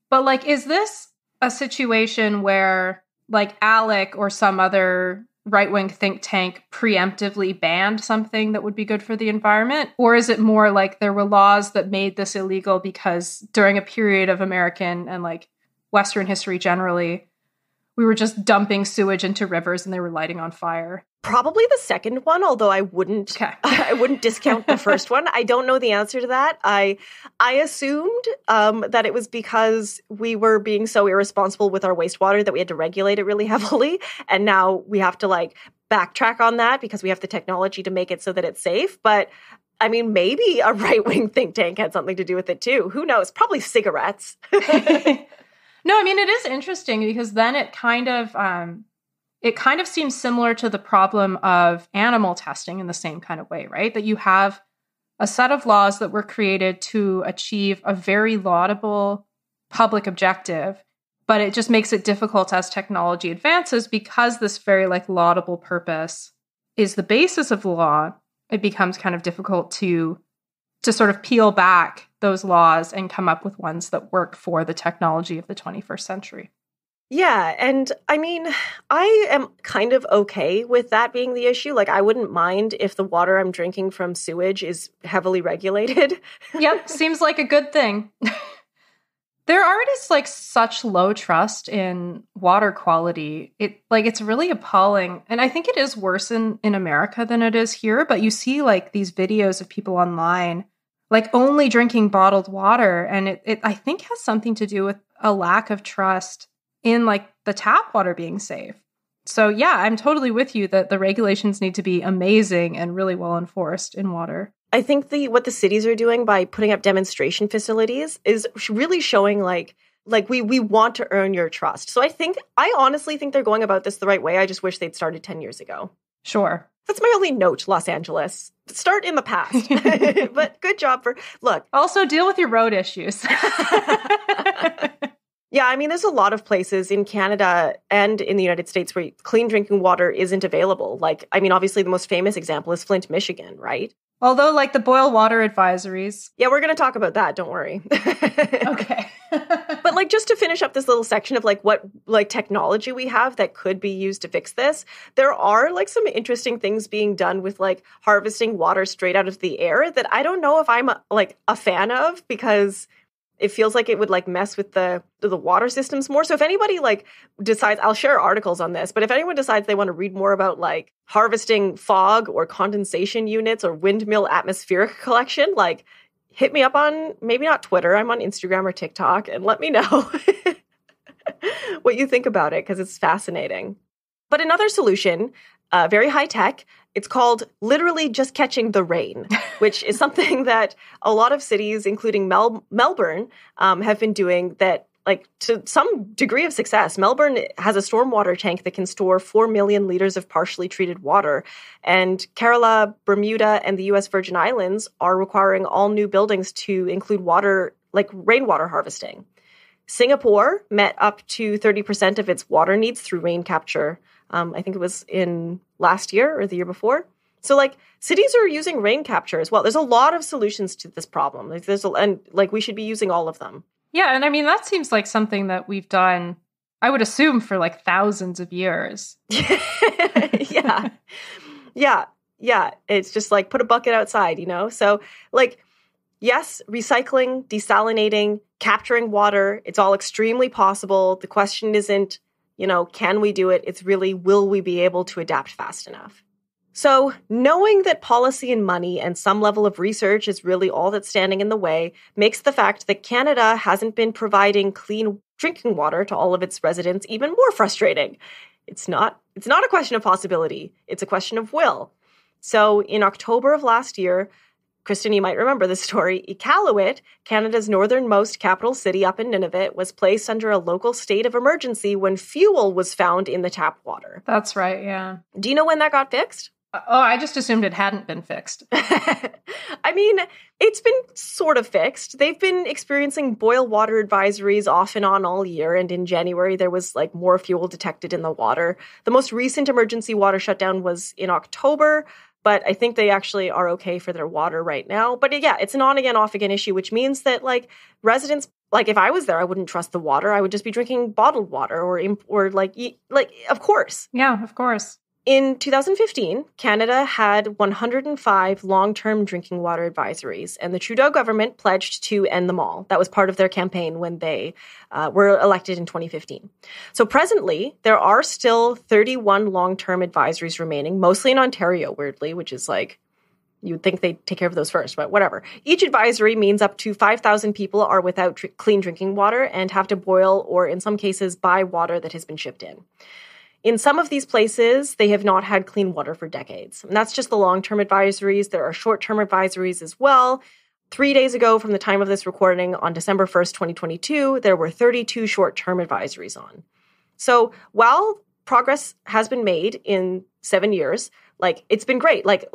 But is this a situation where ALEC or some other right-wing think tank preemptively banned something that would be good for the environment? Or is it more like there were laws that made this illegal because during a period of American and Western history generally, we were just dumping sewage into rivers and they were lighting on fire? Probably the second one, although I wouldn't discount the first one. I don't know the answer to that. I assumed that it was because we were being so irresponsible with our wastewater that we had to regulate it really heavily. And now we have to backtrack on that because we have the technology to make it so that it's safe. But I mean, maybe a right-wing think tank had something to do with it too. Who knows? Probably cigarettes. No, I mean, it is interesting because then it kind of seems similar to the problem of animal testing in the same kind of way, right? That you have a set of laws that were created to achieve a very laudable public objective, but it just makes it difficult as technology advances because this very laudable purpose is the basis of the law. It becomes kind of difficult to sort of peel back those laws and come up with ones that work for the technology of the 21st century. Yeah, and I mean, I am kind of okay with that being the issue. I wouldn't mind if the water I'm drinking from sewage is heavily regulated. Yep, seems like a good thing. There already is such low trust in water quality. It's really appalling. And I think it is worse in America than it is here, but you see these videos of people online only drinking bottled water, and it I think has something to do with a lack of trust in the tap water being safe. So yeah, I'm totally with you that the regulations need to be amazing and really well enforced in water. I think what the cities are doing by putting up demonstration facilities is really showing we want to earn your trust. So I honestly think they're going about this the right way. I just wish they'd started 10 years ago. Sure. That's my only note, Los Angeles. Start in the past. But good job look. Also deal with your road issues. Yeah, I mean, there's a lot of places in Canada and in the United States where clean drinking water isn't available. Obviously the most famous example is Flint, Michigan, right? Although, the boil water advisories. Yeah, we're going to talk about that. Don't worry. Okay. But just to finish up this little section of what technology we have that could be used to fix this, there are some interesting things being done with harvesting water straight out of the air that I don't know if I'm a fan of because it feels like it would mess with the water systems more. So if anybody decides, I'll share articles on this, but if anyone decides they want to read more about harvesting fog or condensation units or windmill atmospheric collection, hit me up on maybe not Twitter, I'm on Instagram or TikTok, and let me know what you think about it because it's fascinating. But another solution, very high tech, it's called literally just catching the rain, which is something that a lot of cities, including Melbourne, have been doing that, to some degree of success. Melbourne has a stormwater tank that can store 4 million liters of partially treated water. And Kerala, Bermuda, and the U.S. Virgin Islands are requiring all new buildings to include water, rainwater harvesting. Singapore met up to 30% of its water needs through rain capture. I think it was in last year or the year before. So cities are using rain capture as well. There's a lot of solutions to this problem. We should be using all of them. Yeah. And I mean, that seems like something that we've done, I would assume, for thousands of years. Yeah. Yeah. It's just put a bucket outside, So yes, recycling, desalinating, capturing water, it's all extremely possible. The question isn't, can we do it? It's really, will we be able to adapt fast enough? So knowing that policy and money and some level of research is really all that's standing in the way makes the fact that Canada hasn't been providing clean drinking water to all of its residents even more frustrating. It's not a question of possibility. It's a question of will. So in October of last year, Kristen, you might remember this story. Iqaluit, Canada's northernmost capital city up in Nunavut, was placed under a local state of emergency when fuel was found in the tap water. That's right, yeah. Do you know when that got fixed? Oh, I just assumed it hadn't been fixed. I mean, it's been sort of fixed. They've been experiencing boil water advisories off and on all year, and in January there was like more fuel detected in the water. The most recent emergency water shutdown was in October, but I think they actually are okay for their water right now. But yeah, it's an on again, off again issue, which means that like residents, like if I was there, I wouldn't trust the water. I would just be drinking bottled water or like of course. Yeah, of course. In 2015, Canada had 105 long-term drinking water advisories, and the Trudeau government pledged to end them all. That was part of their campaign when they were elected in 2015. So presently, there are still 31 long-term advisories remaining, mostly in Ontario, weirdly, which is like, you would think they'd take care of those first, but whatever. Each advisory means up to 5,000 people are without clean drinking water and have to boil or, in some cases, buy water that has been shipped in. In some of these places, they have not had clean water for decades. And that's just the long-term advisories. There are short-term advisories as well. 3 days ago from the time of this recording, on December 1st, 2022, there were 32 short-term advisories on. So while progress has been made in 7 years, like it's been great. Like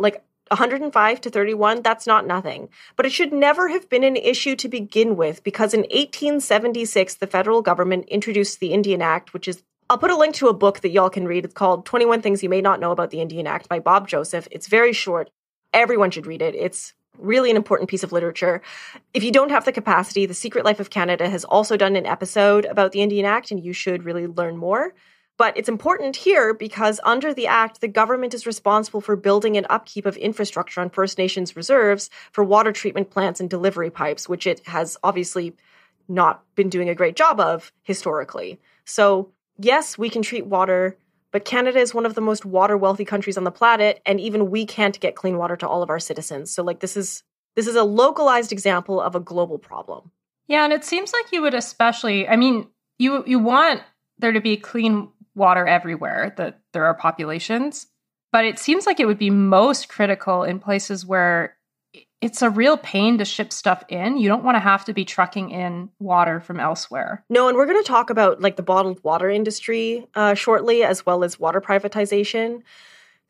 105 to 31, that's not nothing. But it should never have been an issue to begin with, because in 1876, the federal government introduced the Indian Act, which is, I'll put a link to a book that y'all can read. It's called 21 Things You May Not Know About the Indian Act by Bob Joseph. It's very short. Everyone should read it. It's really an important piece of literature. If you don't have the capacity, The Secret Life of Canada has also done an episode about the Indian Act, and you should really learn more. But it's important here because under the Act, the government is responsible for building and upkeep of infrastructure on First Nations reserves for water treatment plants and delivery pipes, which it has obviously not been doing a great job of historically. So yes, we can treat water, but Canada is one of the most water-wealthy countries on the planet, and even we can't get clean water to all of our citizens. So, like, this is a localized example of a global problem. Yeah, and it seems like you would especially, I mean, you want there to be clean water everywhere, that there are populations, but it seems like it would be most critical in places where it's a real pain to ship stuff in. You don't want to have to be trucking in water from elsewhere. No, and we're going to talk about like the bottled water industry shortly, as well as water privatization.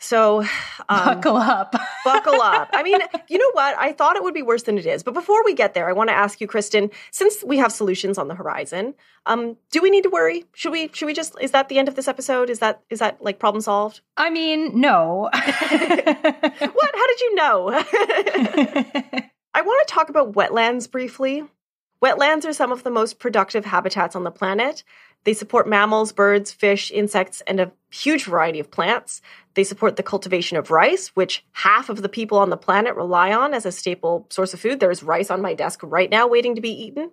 So buckle up. Buckle up. I mean, you know what? I thought it would be worse than it is. But before we get there, I want to ask you, Kristen, since we have solutions on the horizon, do we need to worry? Should we just, is that the end of this episode? Is that like problem solved? I mean, no. What? How did you know? I want to talk about wetlands briefly. Wetlands are some of the most productive habitats on the planet. They support mammals, birds, fish, insects, and a huge variety of plants. They support the cultivation of rice, which half of the people on the planet rely on as a staple source of food. There's rice on my desk right now waiting to be eaten.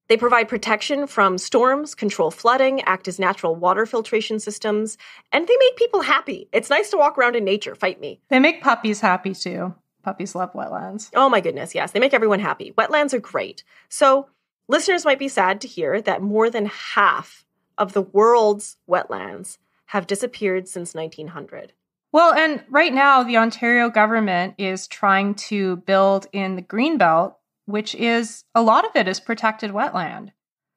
They provide protection from storms, control flooding, act as natural water filtration systems, and they make people happy. It's nice to walk around in nature, fight me. They make puppies happy too. Puppies love wetlands. Oh my goodness, yes. They make everyone happy. Wetlands are great. So listeners might be sad to hear that more than half of the world's wetlands have disappeared since 1900. Well, and right now, the Ontario government is trying to build in the Greenbelt, which is, a lot of it is protected wetland.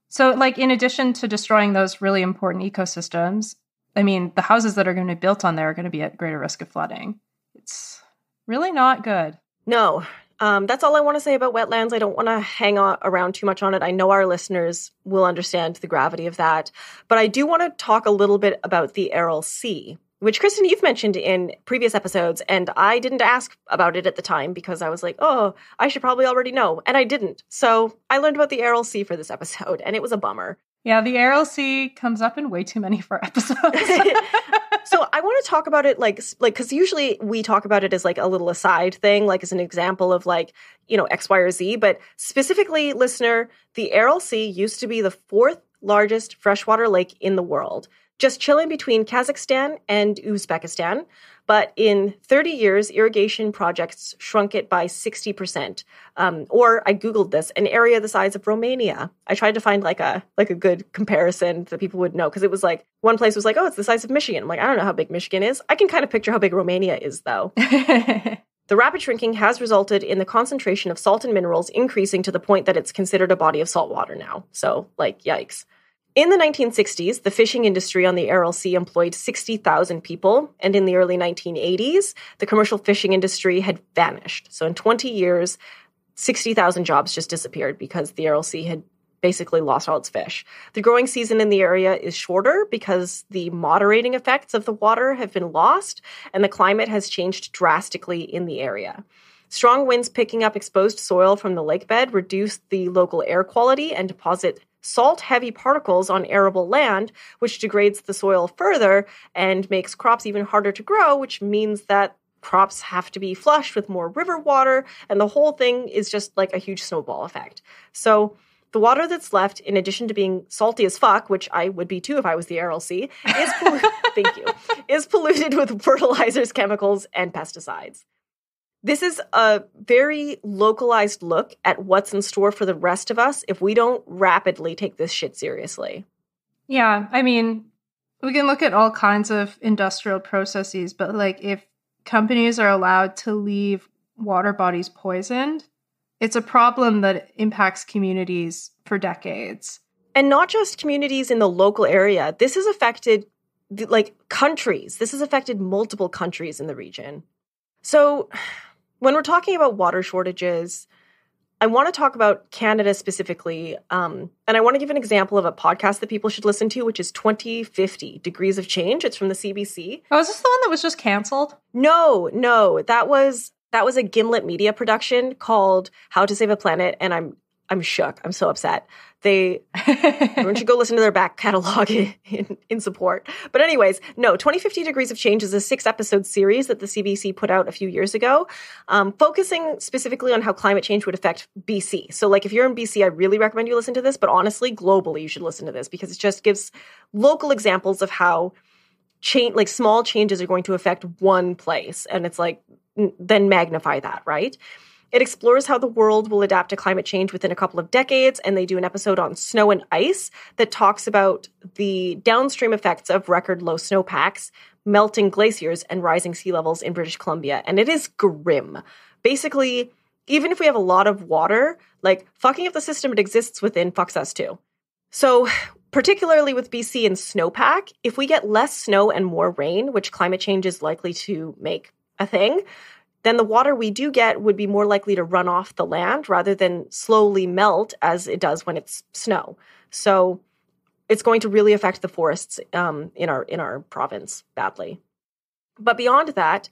So, like, in addition to destroying those really important ecosystems, I mean, the houses that are going to be built on there are going to be at greater risk of flooding. It's really not good. No. That's all I want to say about wetlands. I don't want to hang around too much on it. I know our listeners will understand the gravity of that. But I do want to talk a little bit about the Aral Sea, which, Kristen, you've mentioned in previous episodes, and I didn't ask about it at the time because I was like, oh, I should probably already know, and I didn't. So I learned about the Aral Sea for this episode, and it was a bummer. Yeah, the Aral Sea comes up in way too many of our episodes. So I want to talk about it like, because usually we talk about it as like a little aside thing, like as an example of like, you know, X, Y, or Z. But specifically, listener, the Aral Sea used to be the fourth largest freshwater lake in the world, just chilling between Kazakhstan and Uzbekistan. But in 30 years, irrigation projects shrunk it by 60%. Or I Googled this, an area the size of Romania. I tried to find like a good comparison that people would know, because it was like, one place was like, oh, it's the size of Michigan. I'm like, I don't know how big Michigan is. I can kind of picture how big Romania is, though. The rapid shrinking has resulted in the concentration of salt and minerals increasing to the point that it's considered a body of salt water now. So, like, yikes. In the 1960s, the fishing industry on the Aral Sea employed 60,000 people, and in the early 1980s, the commercial fishing industry had vanished. So in 20 years, 60,000 jobs just disappeared because the Aral Sea had basically lost all its fish. The growing season in the area is shorter because the moderating effects of the water have been lost, and the climate has changed drastically in the area. Strong winds picking up exposed soil from the lakebed reduce the local air quality and deposit salt-heavy particles on arable land, which degrades the soil further and makes crops even harder to grow, which means that crops have to be flushed with more river water, and the whole thing is just like a huge snowball effect. So the water that's left, in addition to being salty as fuck, which I would be too if I was the Aral Sea, is polluted with fertilizers, chemicals, and pesticides. This is a very localized look at what's in store for the rest of us if we don't rapidly take this shit seriously. Yeah, I mean, we can look at all kinds of industrial processes, but like if companies are allowed to leave water bodies poisoned, it's a problem that impacts communities for decades. And not just communities in the local area. This has affected like countries. This has affected multiple countries in the region. So when we're talking about water shortages, I want to talk about Canada specifically, and I want to give an example of a podcast that people should listen to, which is 2050 Degrees of Change. It's from the CBC. Oh, is this the one that was just canceled? No, that was a Gimlet media production called How to Save a Planet, and I'm shook. I'm so upset. Everyone should go listen to their back catalog in support. But anyways, no, 2050 Degrees of Change is a 6-episode series that the CBC put out a few years ago, focusing specifically on how climate change would affect BC. So like if you're in BC, I really recommend you listen to this, but honestly, globally, you should listen to this because it just gives local examples of how small changes are going to affect one place. And it's like, then magnify that, right? It explores how the world will adapt to climate change within a couple of decades, and they do an episode on snow and ice that talks about the downstream effects of record low snowpacks, melting glaciers, and rising sea levels in British Columbia. And it is grim. Basically, even if we have a lot of water, like fucking up the system it exists within fucks us too. So particularly with BC and snowpack, if we get less snow and more rain, which climate change is likely to make a thing, then the water we do get would be more likely to run off the land rather than slowly melt as it does when it's snow. So it's going to really affect the forests in our province badly. But beyond that,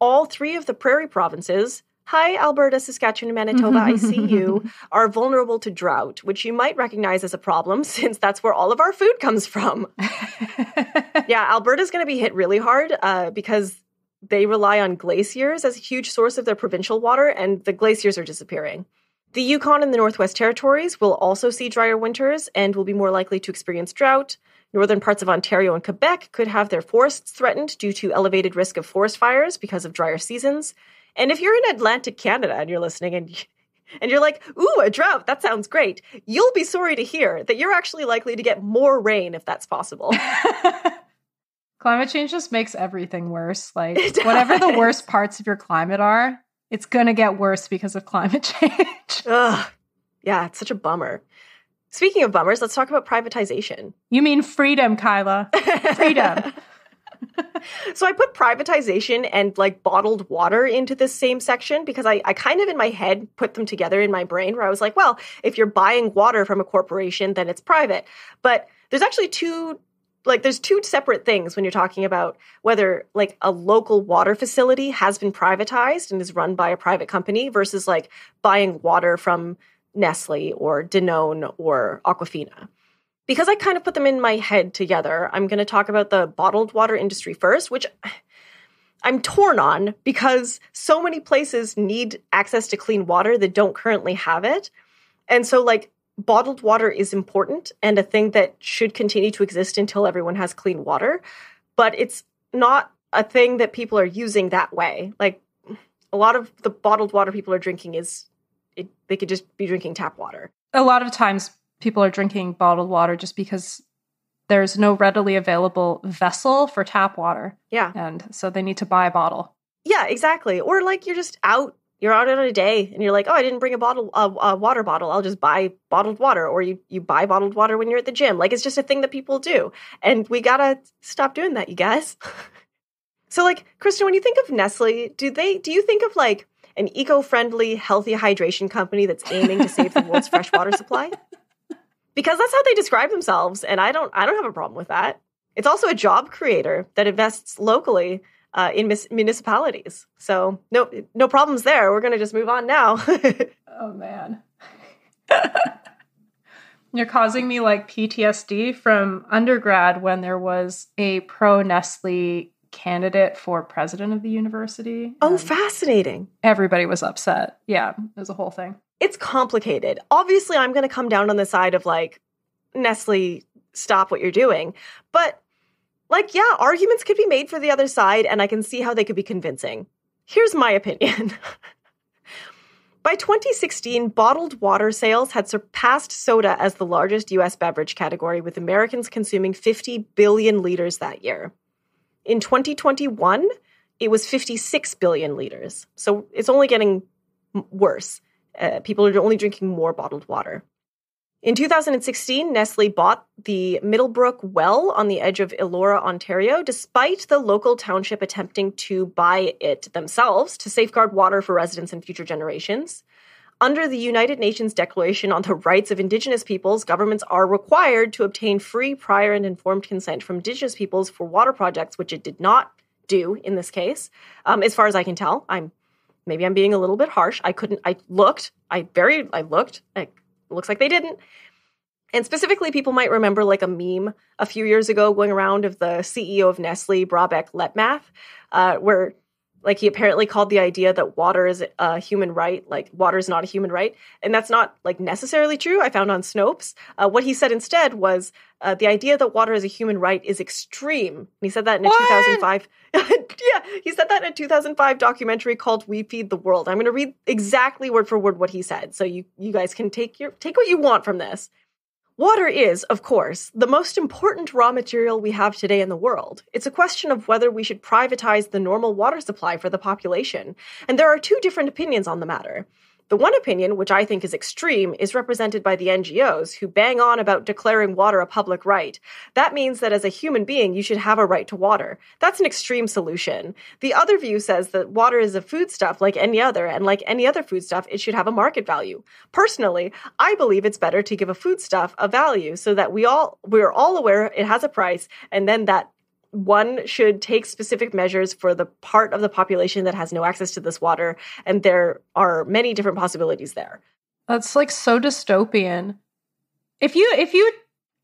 all 3 of the prairie provinces, hi, Alberta, Saskatchewan, and Manitoba, I see you, are vulnerable to drought, which you might recognize as a problem since that's where all of our food comes from. Yeah, Alberta's going to be hit really hard because they rely on glaciers as a huge source of their provincial water, and the glaciers are disappearing. The Yukon and the Northwest Territories will also see drier winters and will be more likely to experience drought. Northern parts of Ontario and Quebec could have their forests threatened due to elevated risk of forest fires because of drier seasons. And if you're in Atlantic Canada and you're listening and you're like, ooh, a drought, that sounds great, you'll be sorry to hear that you're actually likely to get more rain if that's possible. Climate change just makes everything worse. Like, whatever the worst parts of your climate are, it's going to get worse because of climate change. Ugh. Yeah, it's such a bummer. Speaking of bummers, let's talk about privatization. You mean freedom, Kyla. Freedom. So I put privatization and like bottled water into this same section because I kind of in my head put them together in my brain where I was like, well, if you're buying water from a corporation, then it's private. But there's actually there's 2 separate things when you're talking about whether like a local water facility has been privatized and is run by a private company versus like buying water from Nestle or Danone or Aquafina. Because I kind of put them in my head together, I'm going to talk about the bottled water industry first, which I'm torn on because so many places need access to clean water that don't currently have it. And so like bottled water is important and a thing that should continue to exist until everyone has clean water, but it's not a thing that people are using that way. Like a lot of the bottled water people are drinking they could just be drinking tap water. A lot of times people are drinking bottled water just because there's no readily available vessel for tap water. Yeah. And so they need to buy a bottle. Yeah, exactly. Or like you're just out You're out on a day and you're like, oh, I didn't bring a water bottle. I'll just buy bottled water. Or you buy bottled water when you're at the gym. Like, it's just a thing that people do. And we gotta stop doing that, you guys. So, like, Kristen, when you think of Nestle, do you think of like an eco-friendly, healthy hydration company that's aiming to save the world's fresh water supply? Because that's how they describe themselves, and I don't have a problem with that. It's also a job creator that invests locally in municipalities. So no problems there. We're going to just move on now. Oh, man. You're causing me like PTSD from undergrad when there was a pro-Nestle candidate for president of the university. Oh, fascinating. Everybody was upset. Yeah, it was a whole thing. It's complicated. Obviously, I'm going to come down on the side of like, Nestle, stop what you're doing. But like, yeah, arguments could be made for the other side, and I can see how they could be convincing. Here's my opinion. By 2016, bottled water sales had surpassed soda as the largest U.S. beverage category, with Americans consuming 50 billion liters that year. In 2021, it was 56 billion liters. So it's only getting worse. People are only drinking more bottled water. In 2016, Nestle bought the Middlebrook Well on the edge of Elora, Ontario, despite the local township attempting to buy it themselves to safeguard water for residents and future generations. Under the United Nations Declaration on the Rights of Indigenous Peoples, governments are required to obtain free, prior, and informed consent from Indigenous peoples for water projects, which it did not do in this case. As far as I can tell, maybe I'm being a little bit harsh. It looks like they didn't. And specifically, people might remember like a meme a few years ago going around of the CEO of Nestle, Brabeck Letmath, where like he apparently called the idea that water is a human right, like water is not a human right. And that's not like necessarily true. I found on Snopes. What he said instead was the idea that water is a human right is extreme. And he said that in a 2005. Yeah, he said that in a 2005 documentary called We Feed the World. I'm going to read exactly word for word what he said, so you guys can take what you want from this. Water is, of course, the most important raw material we have today in the world. It's a question of whether we should privatize the normal water supply for the population. And there are two different opinions on the matter. The one opinion, which I think is extreme, is represented by the NGOs, who bang on about declaring water a public right. That means that as a human being, you should have a right to water. That's an extreme solution. The other view says that water is a foodstuff like any other, and like any other foodstuff, it should have a market value. Personally, I believe it's better to give a foodstuff a value so that we're all aware it has a price, and then that one should take specific measures for the part of the population that has no access to this water, and there are many different possibilities there. That's like so dystopian. If you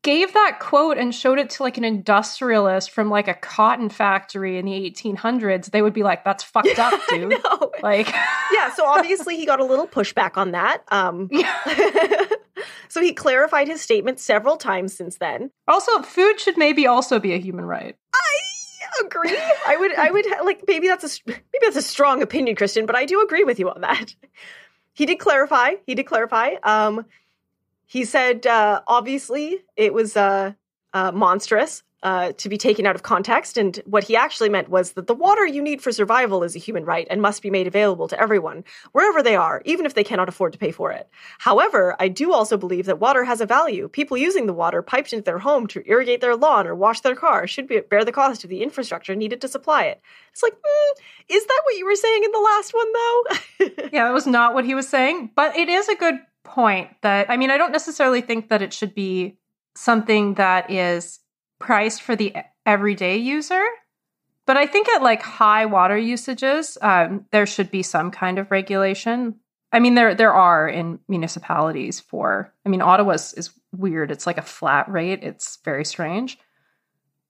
gave that quote and showed it to like an industrialist from like a cotton factory in the 1800s, they would be like, "That's fucked up, dude." No. Like, yeah. So obviously he got a little pushback on that. So he clarified his statement several times since then. Also, food should maybe also be a human right. I agree. I would like maybe that's a strong opinion, Kristen, but I do agree with you on that. He did clarify. He said obviously it was monstrous to be taken out of context, and what he actually meant was that the water you need for survival is a human right and must be made available to everyone, wherever they are, even if they cannot afford to pay for it. However, I do also believe that water has a value. People using the water piped into their home to irrigate their lawn or wash their car should bear the cost of the infrastructure needed to supply it. It's like, is that what you were saying in the last one, though? Yeah, that was not what he was saying, but it is a good point that, I mean, I don't necessarily think that it should be something that is priced for the everyday user, but I think at like high water usages, there should be some kind of regulation. I mean, there are in municipalities Ottawa is weird. It's like a flat rate. It's very strange,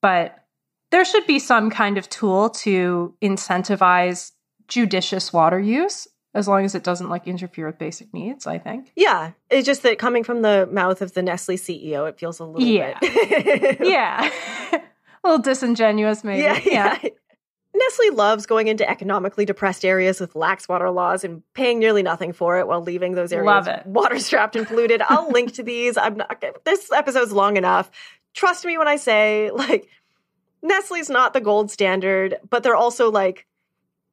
but there should be some kind of tool to incentivize judicious water use, as long as it doesn't like interfere with basic needs, I think. Yeah. It's just that coming from the mouth of the Nestle CEO, it feels a little bit. Yeah. A little disingenuous, maybe. Yeah. Nestle loves going into economically depressed areas with lax water laws and paying nearly nothing for it while leaving those areas water-strapped and polluted. I'll link to these. This episode's long enough. Trust me when I say, like, Nestle's not the gold standard, but they're also, like,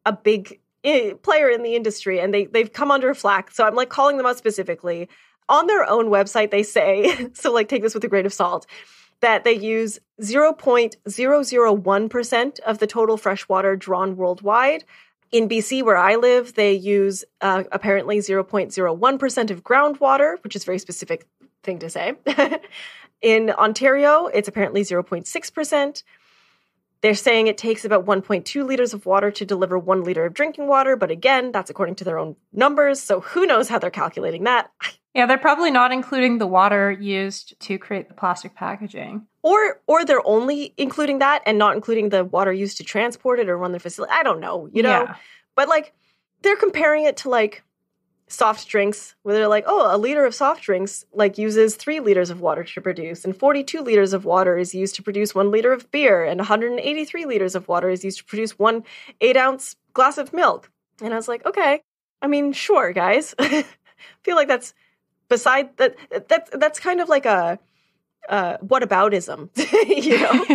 a big player in the industry, and they've come under flack. So I'm like calling them out specifically. On their own website, they say, so like take this with a grain of salt, that they use 0.001% of the total freshwater drawn worldwide. In BC, where I live, they use apparently 0.01% of groundwater, which is a very specific thing to say. In Ontario, it's apparently 0.6%. They're saying it takes about 1.2 liters of water to deliver 1 liter of drinking water. But again, that's according to their own numbers. So who knows how they're calculating that? Yeah, they're probably not including the water used to create the plastic packaging. Or they're only including that and not including the water used to transport it or run their facility. I don't know, you know? Yeah. But like, they're comparing it to like soft drinks, where they're like, oh, a liter of soft drinks like uses 3 liters of water to produce, and 42 liters of water is used to produce 1 liter of beer, and 183 liters of water is used to produce 1 8-ounce glass of milk. And I was like, okay, I mean, sure, guys. I feel like that's beside that. That's kind of like a whataboutism, you know?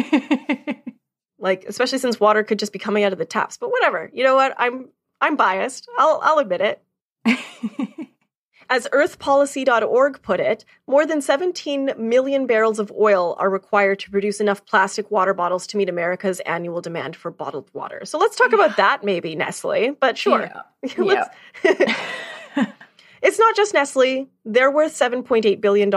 Like, especially since water could just be coming out of the taps. But whatever, you know what? I'm biased. I'll admit it. As earthpolicy.org put it, more than 17 million barrels of oil are required to produce enough plastic water bottles to meet America's annual demand for bottled water. So let's talk about that maybe, Nestle, but sure. Yeah. It's not just Nestle. They're worth $7.8 billion.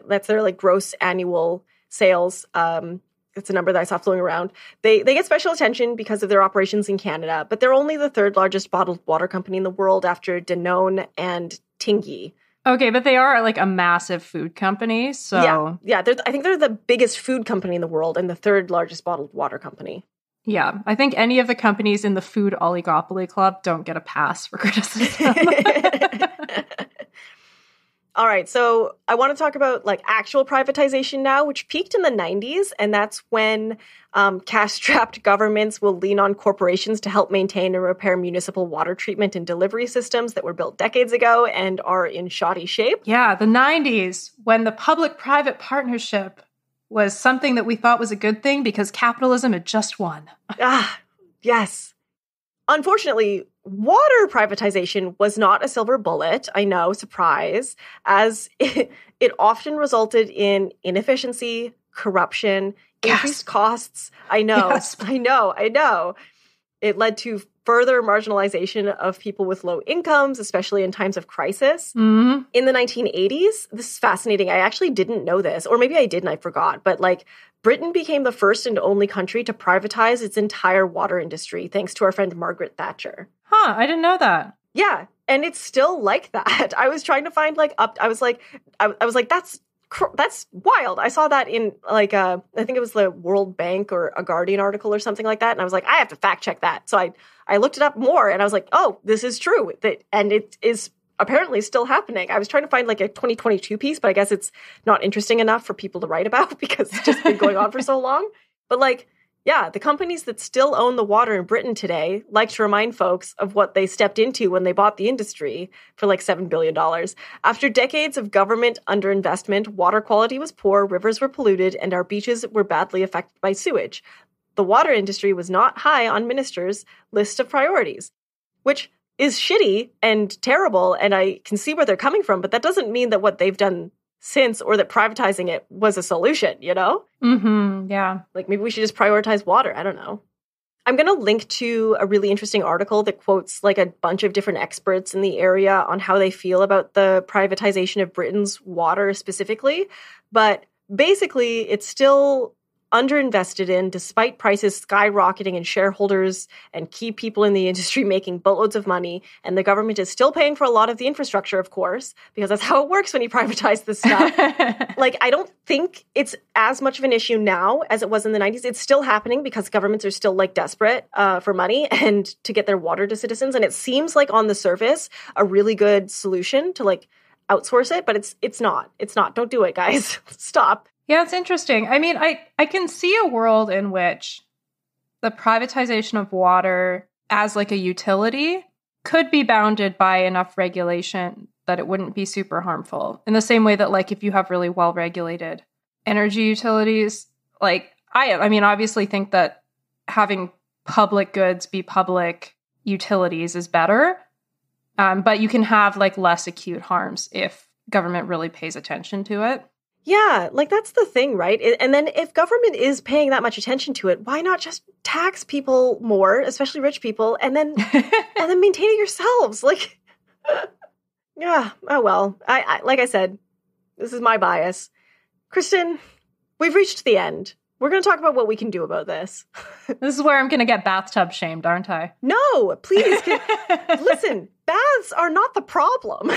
That's their like gross annual sales. It's a number that I saw floating around. They get special attention because of their operations in Canada, but they're only the 3rd largest bottled water company in the world after Danone and Tingy. Okay, but they are like a massive food company, so... Yeah, I think they're the biggest food company in the world and the 3rd largest bottled water company. Yeah, I think any of the companies in the food oligopoly club don't get a pass for criticism. All right, so I want to talk about like actual privatization now, which peaked in the 90s, and that's when cash-strapped governments will lean on corporations to help maintain and repair municipal water treatment and delivery systems that were built decades ago and are in shoddy shape. Yeah, the 90s, when the public-private partnership was something that we thought was a good thing because capitalism had just won. Yes. Unfortunately, water privatization was not a silver bullet. I know, surprise, as it often resulted in inefficiency, corruption, increased costs. I know, Yes. I know. It led to further marginalization of people with low incomes, especially in times of crisis. Mm-hmm. In the 1980s, this is fascinating. I actually didn't know this, or maybe I did and I forgot, but like Britain became the first and only country to privatize its entire water industry, thanks to our friend Margaret Thatcher. Huh, I didn't know that. Yeah, and it's still like that. I was trying to find like I was like that's wild. I saw that in like I think it was the World Bank or a Guardian article or something like that, and I was like, I have to fact check that. So I looked it up more, and I was like, oh, this is true. And it is apparently still happening. I was trying to find like a 2022 piece, but I guess it's not interesting enough for people to write about because it's just been going on for so long. But like, yeah, the companies that still own the water in Britain today like to remind folks of what they stepped into when they bought the industry for like $7 billion. After decades of government underinvestment, water quality was poor, rivers were polluted, and our beaches were badly affected by sewage. The water industry was not high on ministers' list of priorities, which is shitty and terrible, and I can see where they're coming from, but that doesn't mean that what they've done since or that privatizing it was a solution, you know? Mm-hmm, yeah. Like maybe we should just prioritize water. I don't know. I'm going to link to a really interesting article that quotes like a bunch of different experts in the area on how they feel about the privatization of Britain's water specifically. But basically, it's still underinvested in despite prices skyrocketing and shareholders and key people in the industry making boatloads of money. And the government is still paying for a lot of the infrastructure, of course, because that's how it works when you privatize this stuff. Like, I don't think it's as much of an issue now as it was in the 90s. It's still happening because governments are still like desperate for money and to get their water to citizens. And it seems like on the surface, a really good solution to like outsource it, but it's not. It's not. Don't do it, guys. Stop. Yeah, it's interesting. I mean, I can see a world in which the privatization of water as like a utility could be bounded by enough regulation that it wouldn't be super harmful. In the same way that like if you have really well-regulated energy utilities, like I mean, obviously think that having public goods be public utilities is better. But you can have like less acute harms if government really pays attention to it. Yeah, like that's the thing, right? And then if government is paying that much attention to it, why not just tax people more, especially rich people, and then maintain it yourselves? Like, yeah, oh well. I like I said, this is my bias. Kristen, we've reached the end. We're going to talk about what we can do about this. This is where I'm going to get bathtub shamed, aren't I? No, please. Listen, baths are not the problem.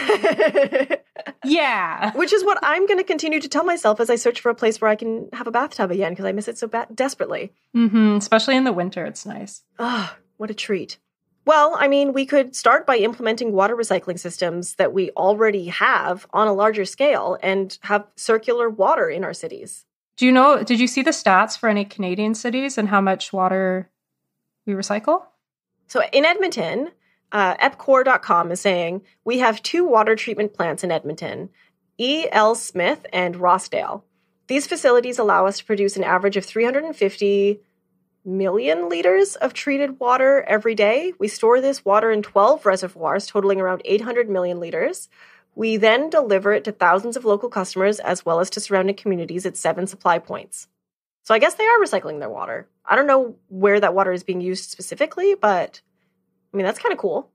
Yeah. Which is what I'm going to continue to tell myself as I search for a place where I can have a bathtub again, because I miss it so desperately. Mm-hmm. Especially in the winter, it's nice. Ah, what a treat. Well, I mean, we could start by implementing water recycling systems that we already have on a larger scale and have circular water in our cities. Did you see the stats for any Canadian cities and how much water we recycle? So in Edmonton, epcor.com is saying we have 2 water treatment plants in Edmonton, E.L. Smith and Rossdale. These facilities allow us to produce an average of 350 million liters of treated water every day. We store this water in 12 reservoirs, totaling around 800 million liters. We then deliver it to thousands of local customers as well as to surrounding communities at 7 supply points. So I guess they are recycling their water. I don't know where that water is being used specifically, but I mean, that's kind of cool.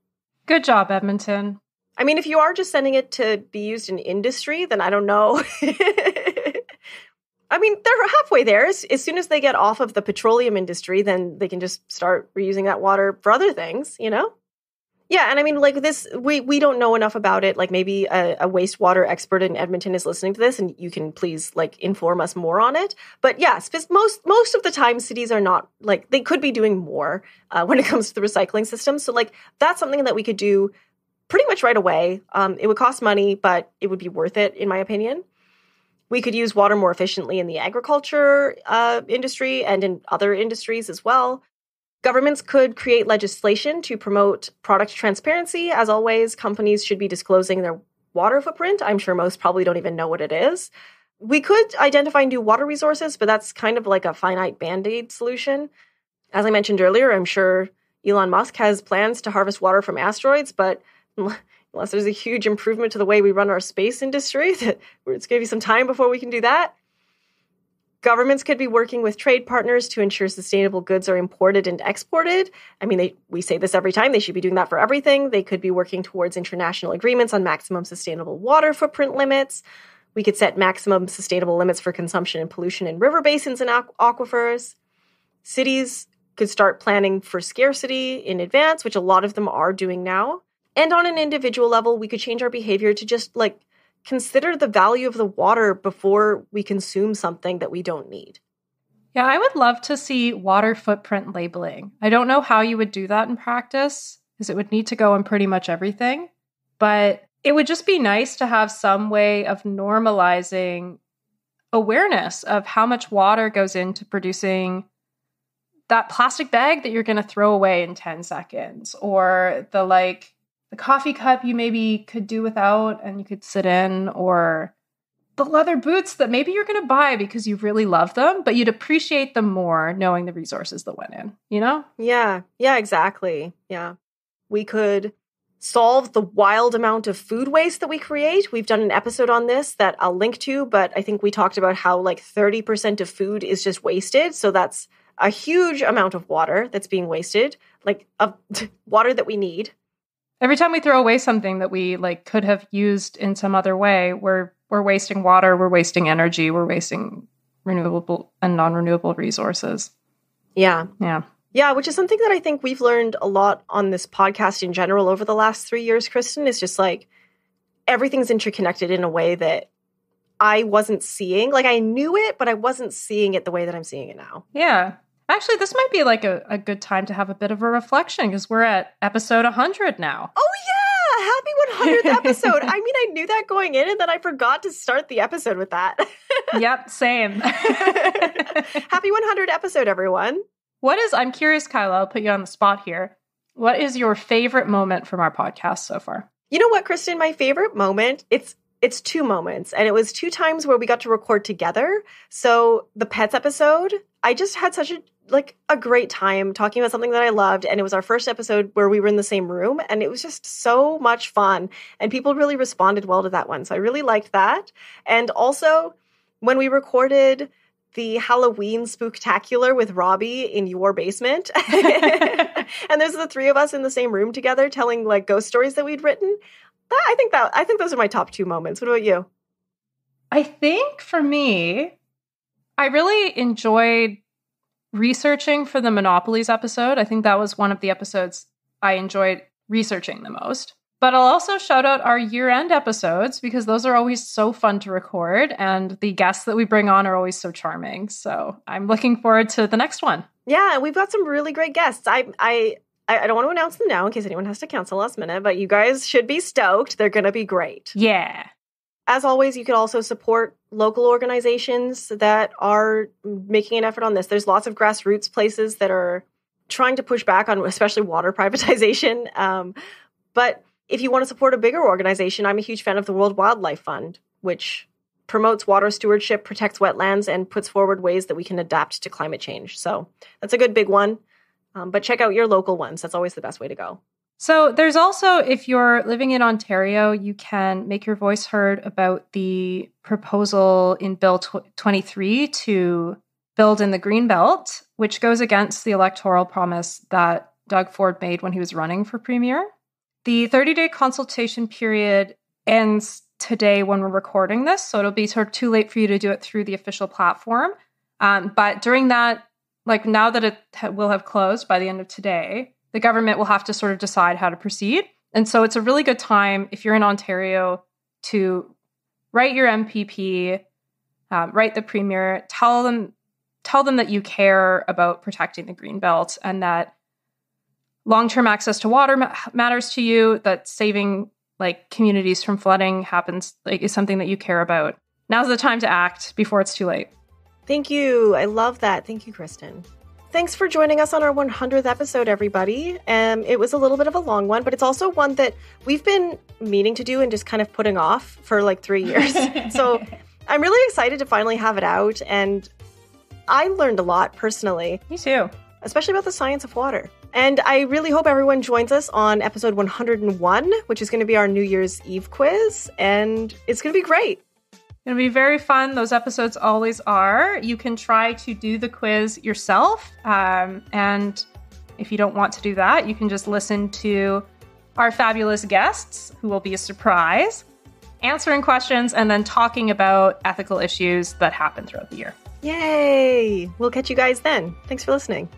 Good job, Edmonton. I mean, if you are just sending it to be used in industry, then I don't know. I mean, they're halfway there. As soon as they get off of the petroleum industry, then they can just start reusing that water for other things, you know? Yeah, and I mean, like this, we don't know enough about it. Like maybe a wastewater expert in Edmonton is listening to this, and you can please like inform us more on it. But yeah, most of the time, cities are not like they could be doing more when it comes to the recycling system. So like that's something that we could do pretty much right away. It would cost money, but it would be worth it, in my opinion. We could use water more efficiently in the agriculture industry and in other industries as well. Governments could create legislation to promote product transparency. As always, companies should be disclosing their water footprint. I'm sure most probably don't even know what it is. We could identify new water resources, but that's kind of like a finite Band-Aid solution. As I mentioned earlier, I'm sure Elon Musk has plans to harvest water from asteroids, but unless there's a huge improvement to the way we run our space industry, it's going to be some time before we can do that. Governments could be working with trade partners to ensure sustainable goods are imported and exported. I mean, we say this every time. They should be doing that for everything. They could be working towards international agreements on maximum sustainable water footprint limits. We could set maximum sustainable limits for consumption and pollution in river basins and aquifers. Cities could start planning for scarcity in advance, which a lot of them are doing now. And on an individual level, we could change our behavior to just like consider the value of the water before we consume something that we don't need. Yeah, I would love to see water footprint labeling. I don't know how you would do that in practice, because it would need to go in pretty much everything. But it would just be nice to have some way of normalizing awareness of how much water goes into producing that plastic bag that you're going to throw away in 10 seconds, or the coffee cup you maybe could do without and you could sit in, or the leather boots that maybe you're going to buy because you really love them, but you'd appreciate them more knowing the resources that went in, you know? Yeah, exactly. Yeah. We could solve the wild amount of food waste that we create. We've done an episode on this that I'll link to, but I think we talked about how like 30% of food is just wasted. So that's a huge amount of water that's being wasted, like of water that we need. Every time we throw away something that we like could have used in some other way, we're wasting water, we're wasting energy, we're wasting renewable and non-renewable resources. Yeah. Yeah, which is something that I think we've learned a lot on this podcast in general over the last 3 years, Kristen, is just like everything's interconnected in a way that I wasn't seeing. Like I knew it, but I wasn't seeing it the way that I'm seeing it now. Yeah. Actually, this might be like a good time to have a bit of a reflection because we're at episode 100 now. Oh, yeah. Happy 100th episode. I mean, I knew that going in and then I forgot to start the episode with that. Yep, same. Happy 100 episode, everyone. I'm curious, Kyla, I'll put you on the spot here. What is your favorite moment from our podcast so far? You know what, Kristen? My favorite moment, it's 2 moments. And it was 2 times where we got to record together. So the pets episode, I just had such a great time talking about something that I loved. And it was our first episode where we were in the same room, and it was just so much fun. And people really responded well to that one. So I really liked that. And also when we recorded the Halloween Spooktacular with Robbie in your basement, and there's the three of us in the same room together telling like ghost stories that we'd written. I think those are my top 2 moments. What about you? I think for me, I really enjoyed researching for the Monopolies episode. I think that was one of the episodes I enjoyed researching the most. But I'll also shout out our year-end episodes because those are always so fun to record, and the guests that we bring on are always so charming. So I'm looking forward to the next one. Yeah, we've got some really great guests. I don't want to announce them now in case anyone has to cancel last minute, but you guys should be stoked. They're going to be great. Yeah. As always, you could also support local organizations that are making an effort on this. There's lots of grassroots places that are trying to push back on especially water privatization. But if you want to support a bigger organization, I'm a huge fan of the World Wildlife Fund, which promotes water stewardship, protects wetlands, and puts forward ways that we can adapt to climate change. So that's a good big one. But check out your local ones. That's always the best way to go. So there's also, if you're living in Ontario, you can make your voice heard about the proposal in Bill 23 to build in the Greenbelt, which goes against the electoral promise that Doug Ford made when he was running for premier. The 30-day consultation period ends today when we're recording this, so it'll be sort of too late for you to do it through the official platform. But during that, like now that it will have closed by the end of today, the government will have to sort of decide how to proceed. And so it's a really good time if you're in Ontario to write your MPP, write the premier, tell them that you care about protecting the Greenbelt and that long-term access to water matters to you, that saving like communities from flooding is something that you care about. Now's the time to act before it's too late. Thank you. I love that. Thank you, Kristen. Thanks for joining us on our 100th episode, everybody. It was a little bit of a long one, but it's also one that we've been meaning to do and just kind of putting off for like 3 years. So I'm really excited to finally have it out. And I learned a lot personally. Me too. Especially about the science of water. And I really hope everyone joins us on episode 101, which is going to be our New Year's Eve quiz. And it's going to be great. It'll be very fun. Those episodes always are. You can try to do the quiz yourself. And if you don't want to do that, you can just listen to our fabulous guests, who will be a surprise, answering questions and then talking about ethical issues that happen throughout the year. Yay! We'll catch you guys then. Thanks for listening.